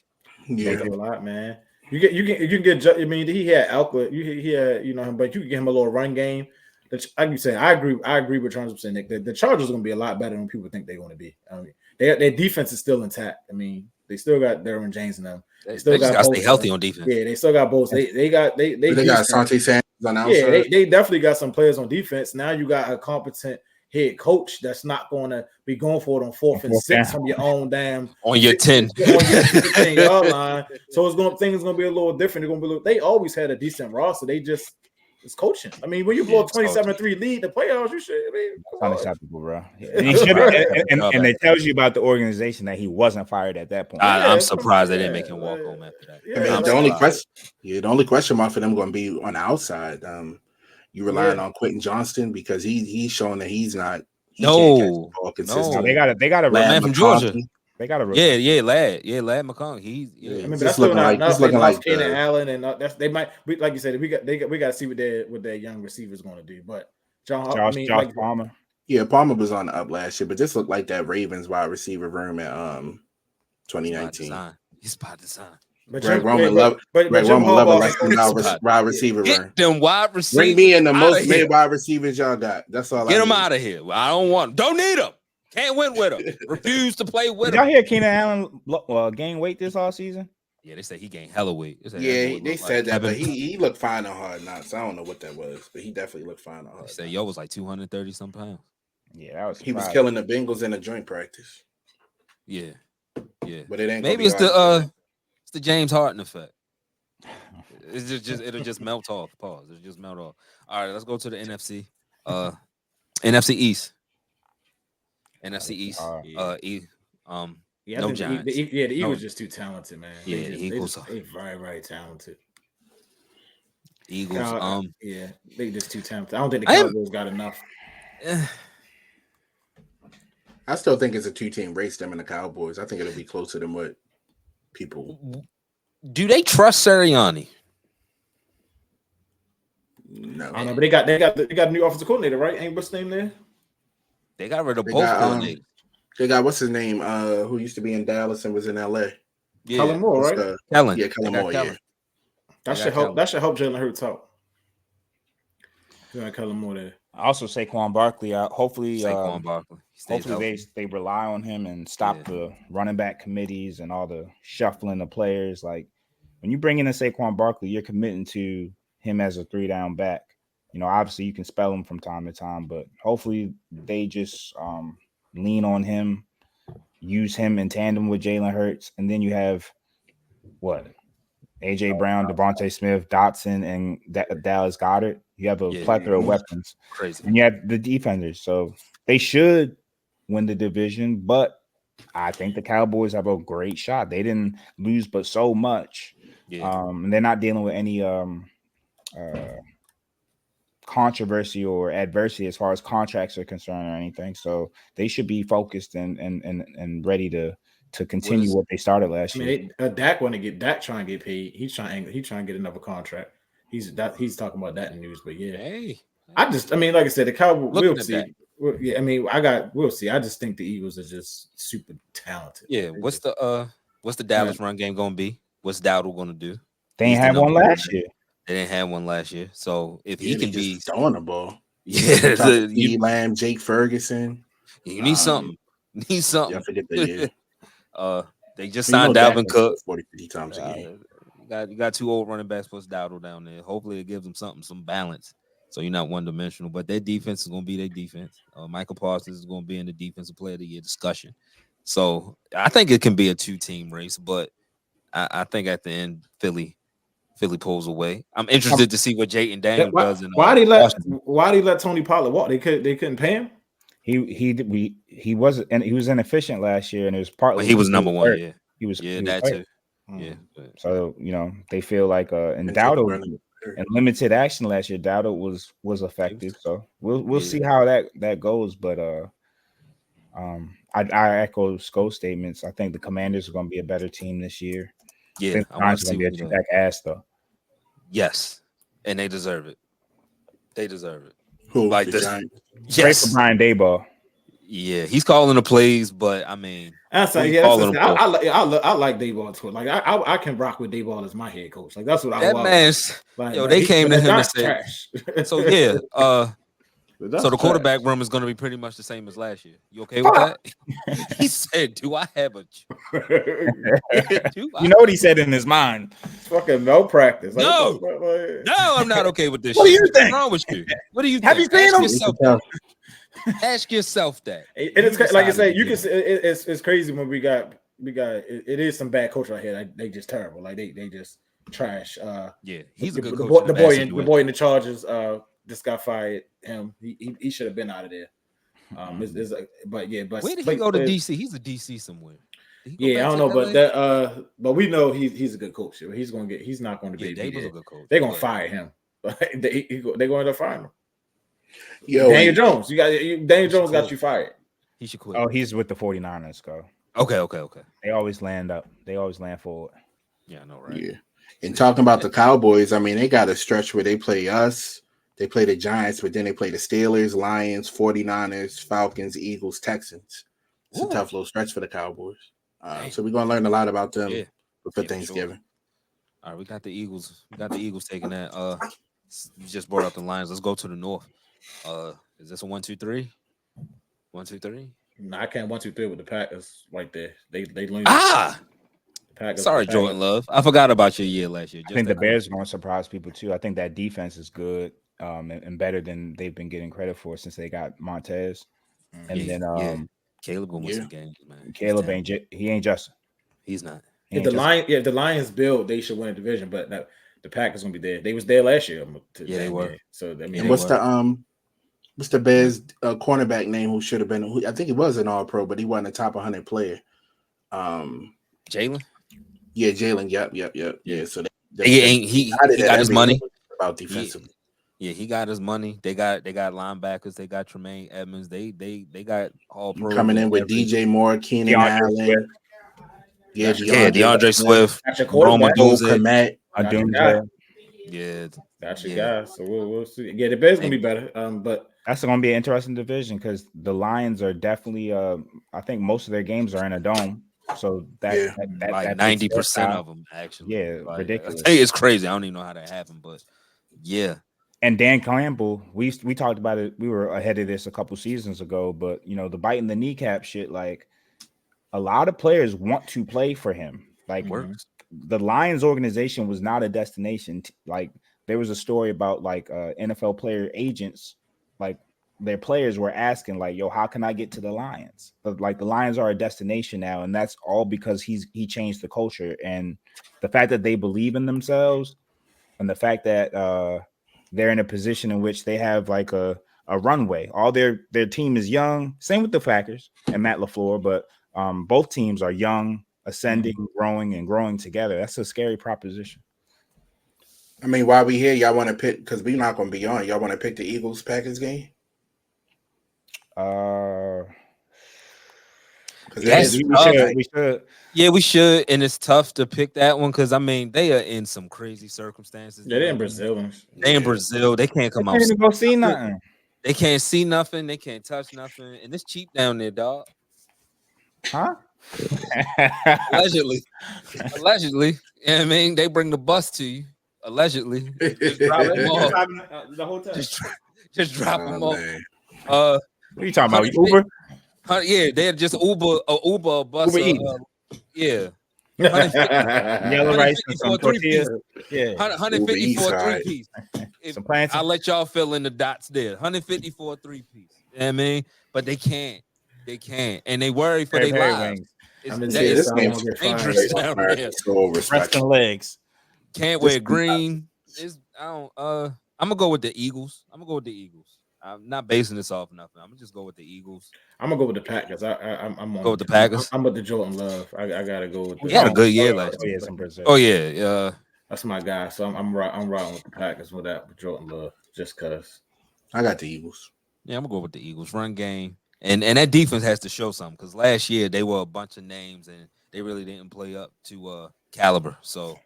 Yeah, a lot, man. You can get. I mean, he had Alcott. He had him, but you can get him a little run game. Like you say, I agree with 100%, Nick. The Chargers are going to be a lot better than people think they're going to be. I mean, their defense is still intact. I mean, they still got Derwin James in them. They still got to stay healthy on defense. Yeah, they still got both. They got Asante Sanders on the outside. Yeah, they definitely got some players on defense. Now you got a competent head coach that's not going to be going for it on 4th and 6 from your own damn on your 10 yard line. So things gonna be a little different. They always had a decent roster. It's coaching. I mean, when you blow a 27-3 lead, the playoffs, you should. I mean, it's unacceptable, bro. And it tells you about the organization that he wasn't fired at that point. I'm surprised they didn't make him walk home after that. I mean, the only question mark for them going to be on the outside. You relying on Quentin Johnston because he's showing that he's not. He can't catch the ball consistently. They got a man from Georgia. They got a Lad McConkey. I mean, that's looking like Keenan Allen, and they might like you said. We got to see what their young receivers going to do. But Josh Palmer. Yeah, Palmer was on the up last year, but this looked like that Ravens wide receiver room at 2019. He's about to sign. Greg Roman level like the wide receiver room. Get them wide receivers. Bring me in the most made wide receivers y'all got. That's all. Get them out of here. I don't want them. Don't need them. Can't win with him. Refuse to play with Did y'all him. hear Keenan Allen gain weight this all season? Yeah, they say he gained hella weight. They said that, but he looked fine on Hard Knocks. I don't know what that was, but he definitely looked fine on Hard Knocks. They said yo was like 230 some pounds. Yeah, that was. He was killing the Bengals in a joint practice. Yeah. But it ain't. Maybe it's the James Harden effect. It's just it'll just melt off. Pause. It'll just melt off. All right, let's go to the NFC. NFC East. NFC East. No Giants. The Eagles just too talented, man. Yeah, the Eagles they very, very talented. Eagles. They just too talented. I don't think the Cowboys got enough. I still think it's a 2-team race, them and the Cowboys. I think it'll be closer than what people. Do they trust Sirianni? No, I don't know, but they got a new offensive coordinator, right? Ain't what's his name there? They got rid of both coordinators. They got what's his name? Who used to be in Dallas and was in LA? Yeah. Kellen Moore, right? Kellen. Yeah, Kellen Moore. Yeah. That should help Jalen Hurts out. Kellen Moore there. Also, Saquon Barkley out. Hopefully, Saquon Barkley. Hopefully they rely on him and stop the running back committees and all the shuffling of players. Like when you bring in a Saquon Barkley, you're committing to him as a 3-down back. You know, obviously you can spell him from time to time, but hopefully they just lean on him, use him in tandem with Jalen Hurts, and then you have AJ Brown, Devontae Smith, Dotson, and Dallas Goedert. You have a plethora of weapons. Crazy. And you have the defenders. So they should win the division, but I think the Cowboys have a great shot. They didn't lose but so much. Yeah. And they're not dealing with any controversy or adversity as far as contracts are concerned or anything. So they should be focused and ready to continue what they started last year. Dak trying to get paid. He's trying to get another contract. He's talking about that in the news, but like I said, the Cowboys. We'll see. We'll see. I just think the Eagles are just super talented. Yeah. What's the Dallas run game gonna be? What's Dowdle gonna do? They ain't had one last year. They didn't have one last year. So if he can be throwing the ball, Lamb, Jake Ferguson, you need something. Yeah, I forget that. They just signed Dalvin Cook 40-50 times a game. You got 2 old running backs plus Dowdle down there. Hopefully it gives them some balance. So you're not one dimensional, but their defense is going to be their defense. Michael Parsons is going to be in the defensive player of the year discussion. So I think it can be a 2-team race, but I think at the end Philly pulls away. I'm interested to see what Jayden Daniels does. Why did he let Tony Pollard walk? They couldn't pay him. He was inefficient last year, and it was partly he was number one. Yeah, he was that hurt. too. Yeah. So they feel like and Dowdle in limited action last year, Dowdle was effective. So we'll see how that goes. But I echo Sco's statements. I think the Commanders are going to be a better team this year. Yeah, I think the Giants are going to be a two-back ass though. Yes, and they deserve it. They deserve it. Who like the this? Giants? Yes, for Brian Daboll. Yeah, he's calling the plays, but I mean, I like Daboll too. Like I can rock with Daboll as my head coach. Like that's what I want. They came to him and said, "So yeah, so the quarterback room is going to be pretty much the same as last year. You okay with that?" He said, "Do I have a?" You know what he said in his mind? Fucking no practice. No, I'm not okay with this. What do you think? What's wrong with you? What do you have think? you seen him? Ask yourself that. And it's like I say, you can. It's crazy when we got. It is some bad culture out here. Like, they just terrible. Like they just trash. He's a good coach. The boy in the Chargers. Just got fired. Him. He should have been out of there. But where did he go to DC? He's a DC somewhere. Yeah, I don't know, but we know he's a good coach. He's not going to be. Daboll's a good coach. They're gonna fire him. They're going to end up firing him. Daniel Jones. Daniel Jones got you fired. He should quit. Oh, he's with the 49ers, go. Okay. They always land up. They always land forward. Yeah, I know, right? Yeah. And talking about the Cowboys, I mean, they got a stretch where they play us, they play the Giants, but then they play the Steelers, Lions, 49ers, Falcons, Eagles, Texans. It's a tough little stretch for the Cowboys. So we're going to learn a lot about them for Thanksgiving. Sure. All right, we got the Eagles. Taking that. You just brought up the Lions. Let's go to the North. Is this a 1, 2, 3? 1, 2, 3? No, I can't 1, 2, 3 with the Packers right there. They lean. Ah, the Packers. sorry, the Packers. Jordan Love. I forgot about your year last year. I think the Bears are going to surprise people too. I think that defense is good and better than they've been getting credit for since they got Montez. And then Caleb will win some games, man. Caleb he ain't Justin. He's not. If the Lions build, they should win a division. But now, the Packers gonna be there. They was there last year. They were. So I mean, and what's the Bears cornerback name who should have been? I think he was an All Pro, but he wasn't a top 100 player. Jalen. Yeah, Jalen. Yep. Yeah. So he got his money about defensively. He got his money. They got linebackers. They got Tremaine Edmonds. They got All Pro coming in with DJ Moore, Keenan Allen. Yeah, DeAndre Swift, Roma Komet. Yeah, that's your guy. So we'll see. Yeah, the Bears gonna be better. But that's going to be an interesting division because the Lions are definitely. I think most of their games are in a dome. So that like 90% of them actually. Yeah, ridiculous. It's crazy. I don't even know how that happened, but yeah. And Dan Campbell, we talked about it. We were ahead of this a couple seasons ago, but the biting the kneecap shit, like a lot of players want to play for him. Like the Lions organization was not a destination. Like there was a story about like NFL player agents, like their players were asking like, yo, how can I get to the Lions? But like the Lions are a destination now. And that's all because he changed the culture. And the fact that they believe in themselves and the fact that they're in a position in which they have like a runway. All their team is young. Same with the Packers and Matt LaFleur, but both teams are young, ascending, growing together. That's a scary proposition. I mean, while we here, y'all want to pick because we're not going to be on. Y'all want to pick the Eagles Packers game? Yes, we should. Yeah, we should, and it's tough to pick that one because I mean they are in some crazy circumstances. They're in Brazil. They in Brazil. They can't come out. They can't even go see nothing. They can't see nothing. They can't touch nothing, and it's cheap down there, dog. Huh? Allegedly. You know what I mean, they bring the bus to you. Allegedly, just drop them off. The hotel. Just drop them off. What are you talking about? Uber? Yeah, they're just Uber bus. Yeah. Yellow rice and some tortillas. Yeah. 150 for a 3-piece. I'll let y'all fill in the dots there. 150 for a 3-piece. You know what I mean? But they can't. And they worry for their lives. This game's dangerous down there. Rest and legs. Can't wear green. I'm gonna go with the Eagles. I'm not basing this off nothing. I'm gonna just go with the Eagles. I'm gonna go with the Packers. I'm go with the Packers. I'm with the Jordan Love. I gotta go with. He had a good year last year. Oh yeah. That's my guy. So I'm riding with the Packers with Jordan Love just cause. I got the Eagles. Yeah, I'm gonna go with the Eagles. Run game. And that defense has to show something because last year they were a bunch of names and they really didn't play up to caliber. So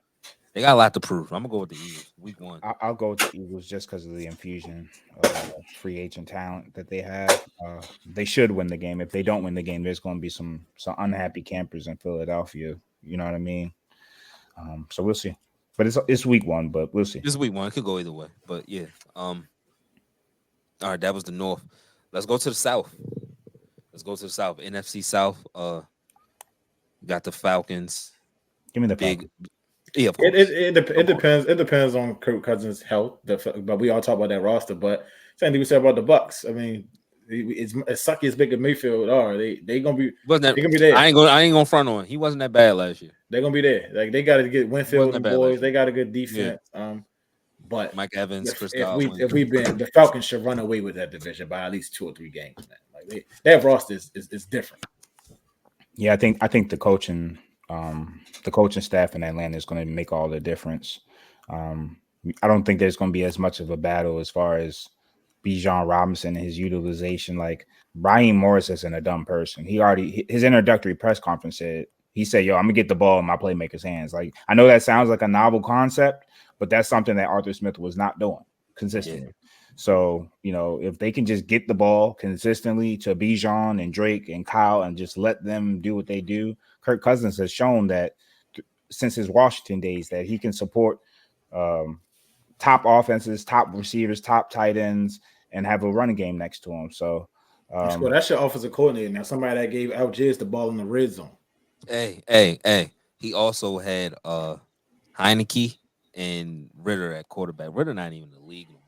they got a lot to prove. I'm gonna go with the Eagles. Week 1. I'll go with the Eagles just because of the infusion of free agent talent that they have. They should win the game. If they don't win the game, there's going to be some unhappy campers in Philadelphia. You know what I mean? So we'll see. But it's week 1. But we'll see. It's week 1. It could go either way. But yeah. All right, that was the North. Let's go to the South. NFC South. Got the Falcons. Give me the Falcons. Yeah, of course. It depends. It depends on Kirk Cousins' health. But we all talk about that roster. But same thing we said about the Bucks. I mean, it's sucky as big as Mayfield are. They gonna be. They gonna be there. I ain't gonna front on. He wasn't that bad last year. They're gonna be there. Like they got to get Winfield and boys. They got a good defense. Yeah. But Mike Evans, if we've been, the Falcons should run away with that division by at least 2 or 3 games. Man. Like their roster is different. Yeah, I think the coaching staff in Atlanta is going to make all the difference. I don't think there's going to be as much of a battle as far as Bijan Robinson and his utilization. Like Raheem Morris isn't a dumb person. His introductory press conference said, yo, I'm gonna get the ball in my playmaker's hands. Like I know that sounds like a novel concept, but that's something that Arthur Smith was not doing consistently. Yeah. So, if they can just get the ball consistently to Bijan and Drake and Kyle and just let them do what they do, Kirk Cousins has shown that since his Washington days that he can support top offenses, top receivers, top tight ends, and have a running game next to him. So Well, that's your offensive coordinator now. Somebody that gave Algiers the ball in the red zone. Hey. He also had Heineke and Ritter at quarterback. Ritter not even in the league no more.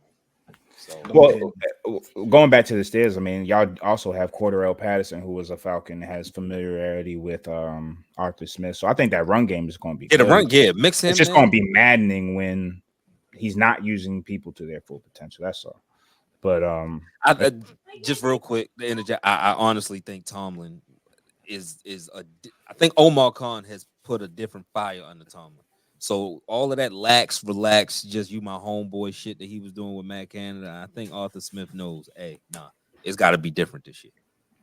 So going back to the Steelers, I mean, y'all also have Cordarrelle Patterson, who was a Falcon, has familiarity with Arthur Smith. So I think that run game is going to be the good. run, mix him. It's just going to be maddening when he's not using people to their full potential. That's all. But I just real quick, I honestly think Tomlin I think Omar Khan has put a different fire under Tomlin. So all of that relax, just you my homeboy shit that he was doing with Matt Canada. I think Arthur Smith knows, it's got to be different this year.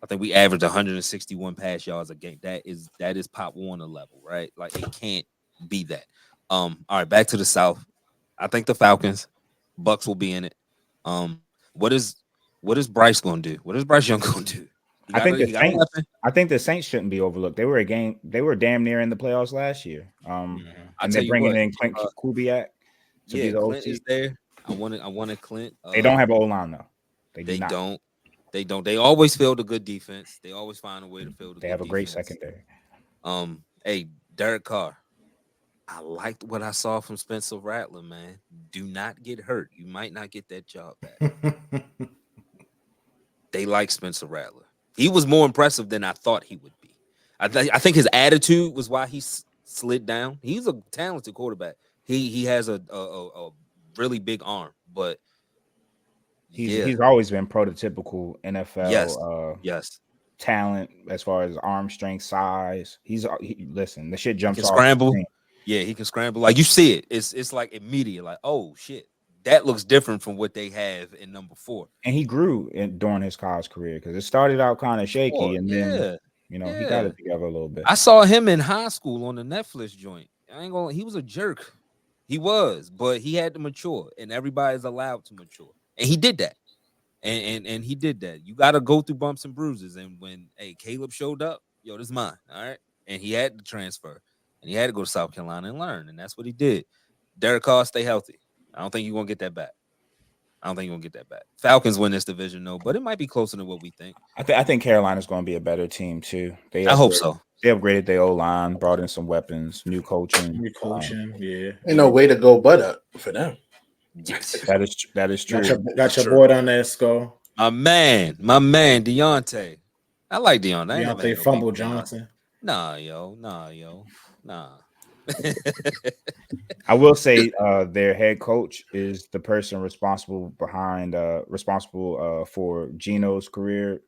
I think we averaged 161 pass yards a game. That is Pop Warner level, right? Like it can't be that. All right, back to the South. I think the Falcons, Bucks will be in it. What is Bryce going to do? What is Bryce Young going to do? I think the Saints shouldn't be overlooked. They were damn near in the playoffs last year. And they're bringing in Clint Kubiak to be the Clint OC. is there. I wanted Clint. They don't have an O-line though. They don't. They always field a good defense. They always find a way to field. They have a great secondary. Hey, Derek Carr. I liked what I saw from Spencer Rattler, man. Do not get hurt. You might not get that job back. They like Spencer Rattler. He was more impressive than I thought he would be. I think his attitude was why he slid down. He's a talented quarterback. He has a really big arm, but he's always been prototypical NFL talent as far as arm strength, size. Listen, the shit jumps off. Scramble. Yeah, he can scramble. Like you see it. It's like immediate. Like, oh shit. That looks different from what they have in number 4. And he grew during his college career because it started out kind of shaky, and then he got it together a little bit. I saw him in high school on the Netflix joint. He was a jerk. He was, but he had to mature, and everybody's allowed to mature, and he did that. And he did that. You got to go through bumps and bruises. And when Caleb showed up, this is mine, all right. And he had to transfer, and he had to go to South Carolina and learn, and that's what he did. Derek Carr, stay healthy. I don't think you're going to get that back. Falcons win this division, though, but it might be closer than what we think. I think Carolina's going to be a better team, too. I hope so. They upgraded their O-line, brought in some weapons, new coaching. Yeah. Ain't no way to go but up for them. That is true. Got your boy down there, Skull. My man, Deontay. I like Deontay. Deontay Fumble Johnson. Nah. I will say their head coach is the person responsible for Geno's career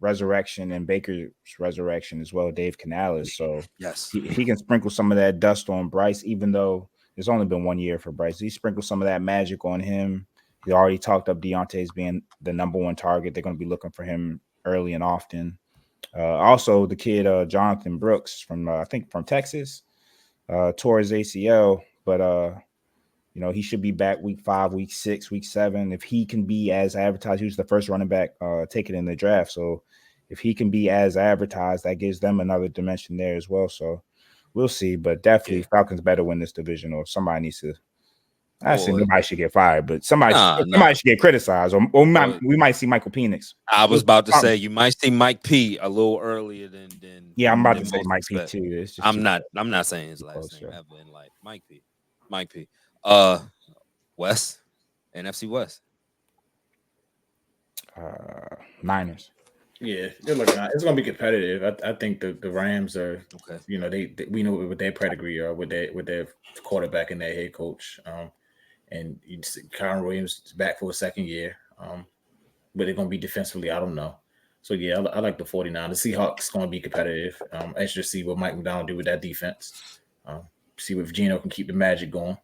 resurrection and Baker's resurrection as well, Dave Canales. So yes, he can sprinkle some of that dust on Bryce, even though it's only been 1 year for Bryce. He sprinkled some of that magic on him. He already talked up Deontay as being the number 1 target. They're going to be looking for him early and often. Also, the kid Jonathan Brooks from Texas. Tore his ACL, but he should be back week 5, week 6, week 7. If he can be as advertised, he was the first running back taken in the draft. So if he can be as advertised, that gives them another dimension there as well. So we'll see, but definitely Falcons better win this division, or somebody needs to. Actually, nobody should get fired, but somebody should get criticized, or we might see Michael Penix. I was about to say you might see Mike P a little earlier than. Yeah, I'm about to say Mike P too. I'm not saying his last name ever in life. Mike P. West, NFC West. Niners. Yeah, they're looking at, it's going to be competitive. I think the Rams are, okay. We know what their pedigree are with their quarterback and their head coach. And Kyron Williams is back for a second year. But they're going to be defensively, I don't know. So, yeah, I like the 49. The Seahawks going to be competitive. I should see what Mike McDonald do with that defense. See if Geno can keep the magic going.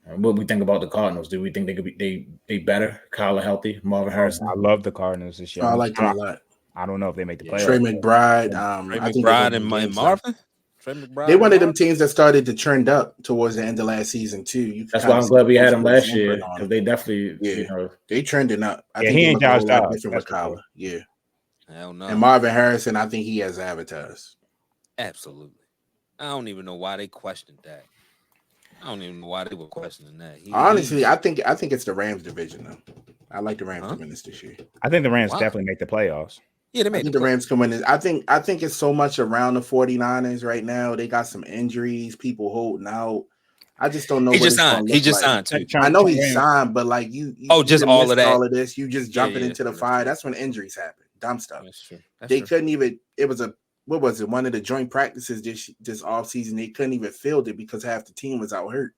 What we think about the Cardinals? Do we think they could be they better? Kyler healthy, Marvin Harrison. I love the Cardinals this year. I like them a lot. I don't know if they make the playoffs. Trey McBride, and Marvin. Trey McBride. They one of them teams that started to trend up towards the end of last season too. That's why I'm glad we had them last year, because they definitely, they trending up. I think he ain't Josh Dobbs. Different with Kyler. Yeah. Hell no. And Marvin Harrison, I think he has advertised. Absolutely. I don't even know why they questioned that. I don't even know why they were questioning that. Honestly, I think it's the Rams division though. I like the Rams to win this year. I think the Rams definitely make the playoffs. Yeah, they I made think the Rams can win this. I think it's so much around the 49ers right now. They got some injuries, people holding out. I just don't know. He just signed. He just signed too. I know he signed, but like you just all of that. All of this. You just jumping into the fire. That's when injuries happen. Dumb stuff. That's true. Couldn't even. It was what was it? One of the joint practices this off season. They couldn't even field it because half the team was out hurt.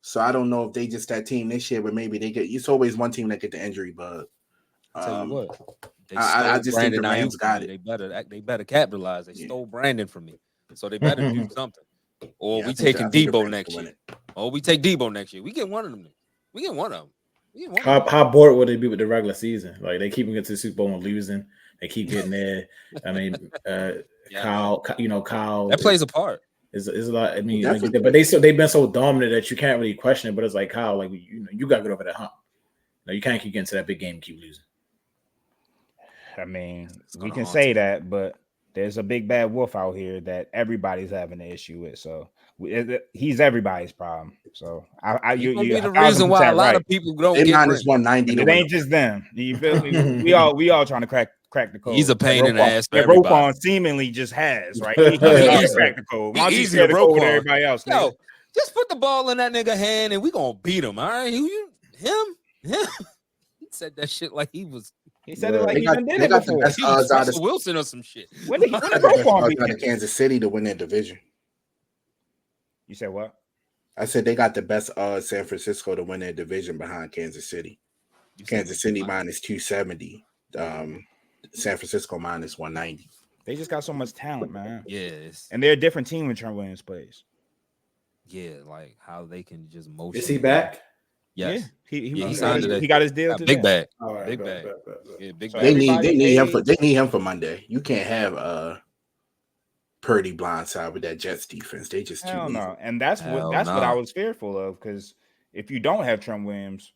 So I don't know if they just that team this year, but maybe they get. It's always one team that get the injury bug. Tell you what. I just Brandon think the Rams got it. They better capitalize. They stole Brandon from me, so they better do something. Or we taking Debo next year. Or we take Debo next year. We get one of them. We get one of them. How bored would they be with the regular season? Like they keep getting to the Super Bowl and losing. They keep getting there. I mean, Kyle. That plays a part. Is a lot. I mean, but they've been so dominant that you can't really question it. But it's like Kyle, like you got to get over that hump. No, you can't keep getting to that big game and keep losing. I mean, we can say that, but there's a big bad wolf out here that everybody's having an issue with. So he's everybody's problem. So you be the reason why a lot of people don't get minus 190. It ain't just them. You feel me? we all trying to crack the code. He's a pain in the ass. Roquan seemingly just has right. He crack the code. He's easier to code with everybody else. Yo, just put the ball in that nigga hand and we gonna beat him. All right, him. He said that shit like he was. He said it like he done did it before. He was Russell Wilson or some shit. When did Roquan beat Kansas City to win their division? You said what? I said they got the best odds San Francisco to win their division behind Kansas City. Kansas City minus 270. San Francisco minus 190. They just got so much talent, man. Yes. And they're a different team when Trent Williams plays. Yeah, like how they can just motion. Is he back? Yes. Yeah, he signed today. He got his deal today. Big bag. All right, big bag. Yeah, big bag. They need him for Monday. You can't have Purdy blindside with that Jets defense. They just too easy. And that's what I was fearful of, because if you don't have Trent Williams,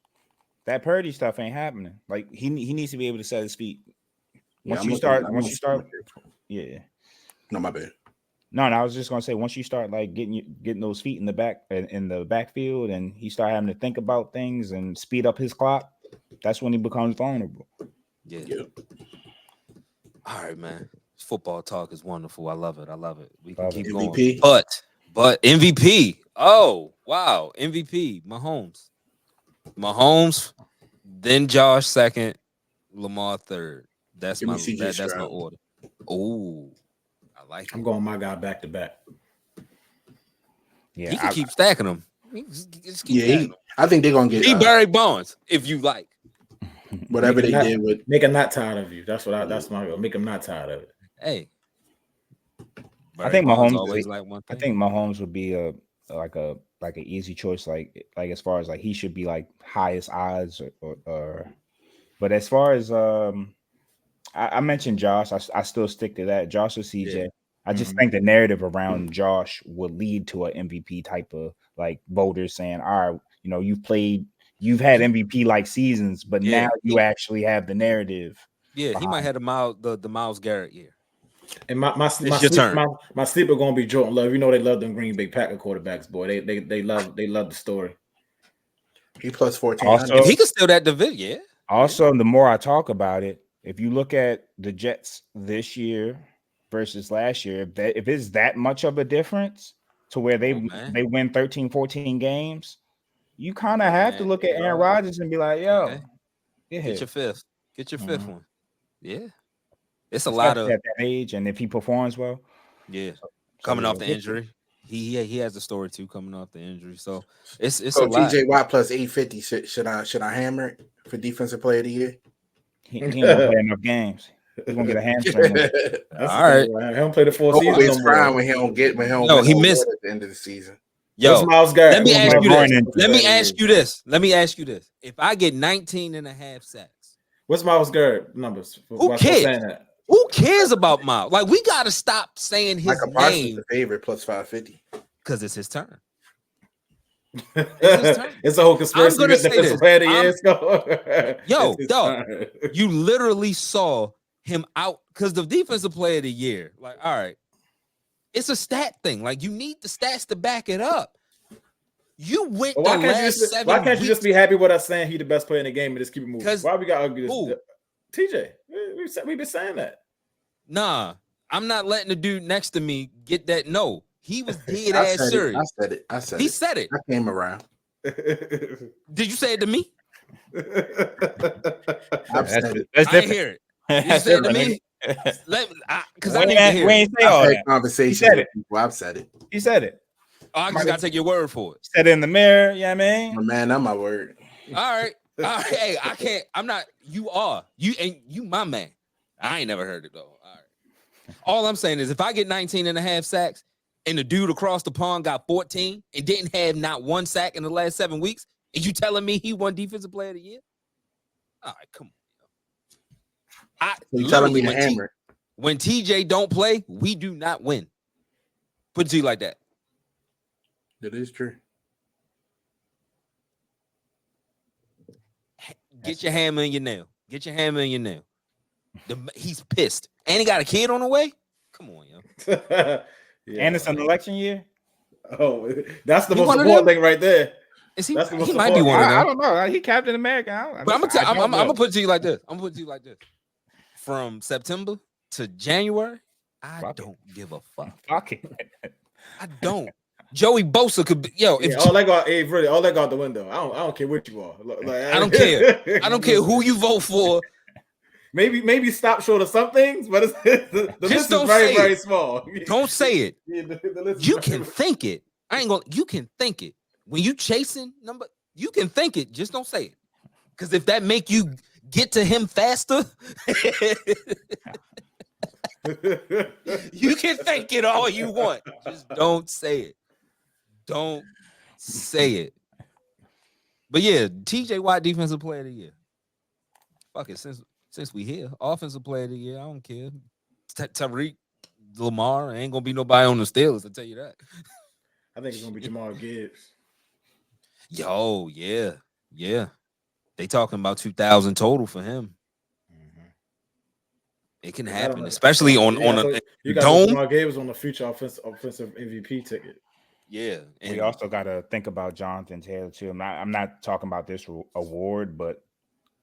that Purdy stuff ain't happening. Like he needs to be able to set his feet. Once you start, yeah. No, my bad. No, I was just gonna say, once you start like getting those feet in the backfield, and he start having to think about things and speed up his clock, that's when he becomes vulnerable. Yeah. All right, man. Football talk is wonderful. I love it. We can keep MVP. going. But MVP. Oh, wow. MVP. Mahomes, then Josh second, Lamar third. That's my order. Oh. I'm going my guy back to back. Yeah, he can keep stacking them. I think they're gonna get Barry Bonds if you like. Whatever they did with make him not tired of you. That's my goal. Make him not tired of it. Hey, I think Mahomes. I think Mahomes would be a an easy choice. Like as far as like he should be like highest odds or but as far as I mentioned Josh. I still stick to that. Josh or CJ. Yeah. I just think the narrative around Josh would lead to an MVP type of like voters saying, all right, you've had MVP like seasons, but now you actually have the narrative. Yeah, he might have the Myles Garrett year. And my sleeper gonna be Jordan Love. You know they love them Green Bay Packer quarterbacks, boy. They love the story. He plus 14. If he can steal that division, yeah. Also, the more I talk about it, if you look at the Jets this year versus last year, if it's that much of a difference to where they win 13, 14 games, you kind of have to look at Aaron Rodgers and be like, yo, get your fifth. Get your fifth one. Yeah. It's especially a lot of at that age, and if he performs well. Yeah. Coming off the injury. He has the story too coming off the injury. So it's so a lot. TJ Watt plus 850. Should I hammer it for defensive player of the year? He ain't gonna play enough games. He's gonna get a hamstring. All right. He don't play the full season. It's crying when he don't he missed at the end of the season. Yo, Myles Garrett. Let me ask you this. If I get 19 and a half sacks, what's Myles Garrett numbers? Who cares? Who cares about Myles? Like, we gotta stop saying his name. The favorite plus 550 because it's his turn. It's a whole conspiracy. I'm gonna say this. Yo, dog, you literally saw him out because the defensive player of the year. Like, all right, it's a stat thing. Like, you need the stats to back it up. You went Why the can't you last just 7 why can't you weeks. just be happy with us saying he the best player in the game and just keep it moving? Because Why we got to argue who? this? TJ, we've been saying that. Nah, I'm not letting the dude next to me get that. No, he was dead I ass said serious. it. I said He it. said it. I came around. Did you say it to me? I've said it. That's I didn't different. hear it. Did you say it to me? Because I We need to ain't hear it. say all I've that. had conversations He said with it. people. I've said it. He said it. Oh, I just gotta take your word for it. Said it in the mirror. Yeah, you know what I mean. Man, that's my word. All right. Hey, I can't. I'm not. You are. You my man. I ain't never heard it though. All right. All I'm saying is if I get 19 and a half sacks and the dude across the pond got 14 and didn't have not one sack in the last 7 weeks, and you telling me he won defensive player of the year? All right, come on. You telling me to hammer? When TJ don't play, we do not win. Put it to you like that. That is true. Get your hammer in your nail. Get your hammer in your nail. He's pissed. And he got a kid on the way? Come on, yo. Yeah, And it's an election year. Oh, that's the He most one of important them? thing right there. Is he? That's the most He might be important one of thing. them. I don't know. He Captain America. But I'm don't know. gonna put it to you like this. From September to January, I don't give a fuck. Fuck it. I don't. Joey Bosa could be if all that got all that got out the window. I don't care what you are. Like, I don't care. I don't care who you vote for. Maybe stop short of some things, but the list is very, very small. Don't say it. The list is You very- can think it. I ain't gonna. You can think it when you chasing number. You can think it. Just don't say it. Because if that make you get to him faster, you can think it all you want. Just don't say it. Don't say it. But yeah, TJ Watt, defensive player of the year. Fuck it. Since we here, offensive player of the year, I don't care. Tariq, Lamar, ain't gonna be nobody on the Steelers. I tell you that. I think it's gonna be Jamal Gibbs. Yo, yeah. They talking about 2,000 total for him. It can happen, especially on a you got dome. Jamal Gibbs on the future offensive MVP ticket. Yeah, and we also got to think about Jonathan Taylor too. I'm not talking about this award, but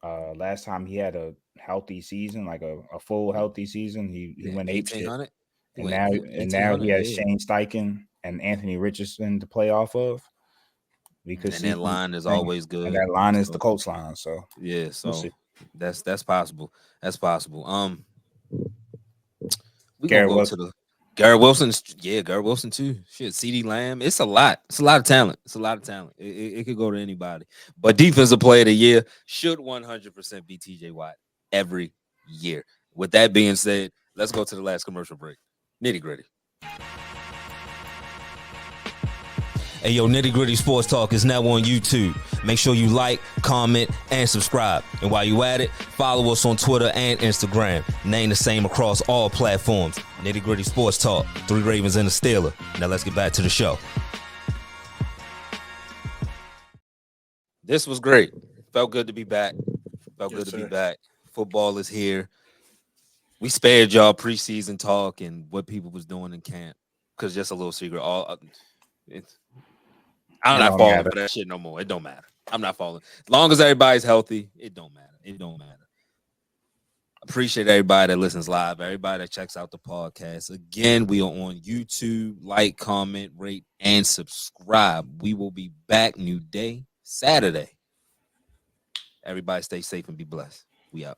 last time he had a healthy season, like a full healthy season, he went 1,800. And now he has Shane Steichen and Anthony Richardson to play off of. Because that line is always good. And that line is the Colts line. So yeah, so that's possible. That's possible. We gonna go to the Garrett Wilson. Yeah, Garrett Wilson too. Shit, CD Lamb. It's a lot. It's a lot of talent. It could go to anybody. But defensive player of the year should 100% be TJ Watt every year. With that being said, let's go to the last commercial break. Nitty Gritty. Hey, yo, Nitty Gritty Sports Talk is now on YouTube. Make sure you like, comment, and subscribe. And while you at it, follow us on Twitter and Instagram. Name the same across all platforms. Nitty Gritty Sports Talk, 3 Ravens and a Steeler. Now let's get back to the show. This was great. Felt good to be back. Be back. Football is here. We spared y'all preseason talk and what people was doing in camp. Because just a little secret, I'm not falling for that shit no more. It don't matter. I'm not falling. As long as everybody's healthy, it don't matter. It don't matter. Appreciate everybody that listens live, everybody that checks out the podcast. Again, we are on YouTube. Like, comment, rate, and subscribe. We will be back new day, Saturday. Everybody stay safe and be blessed. We out.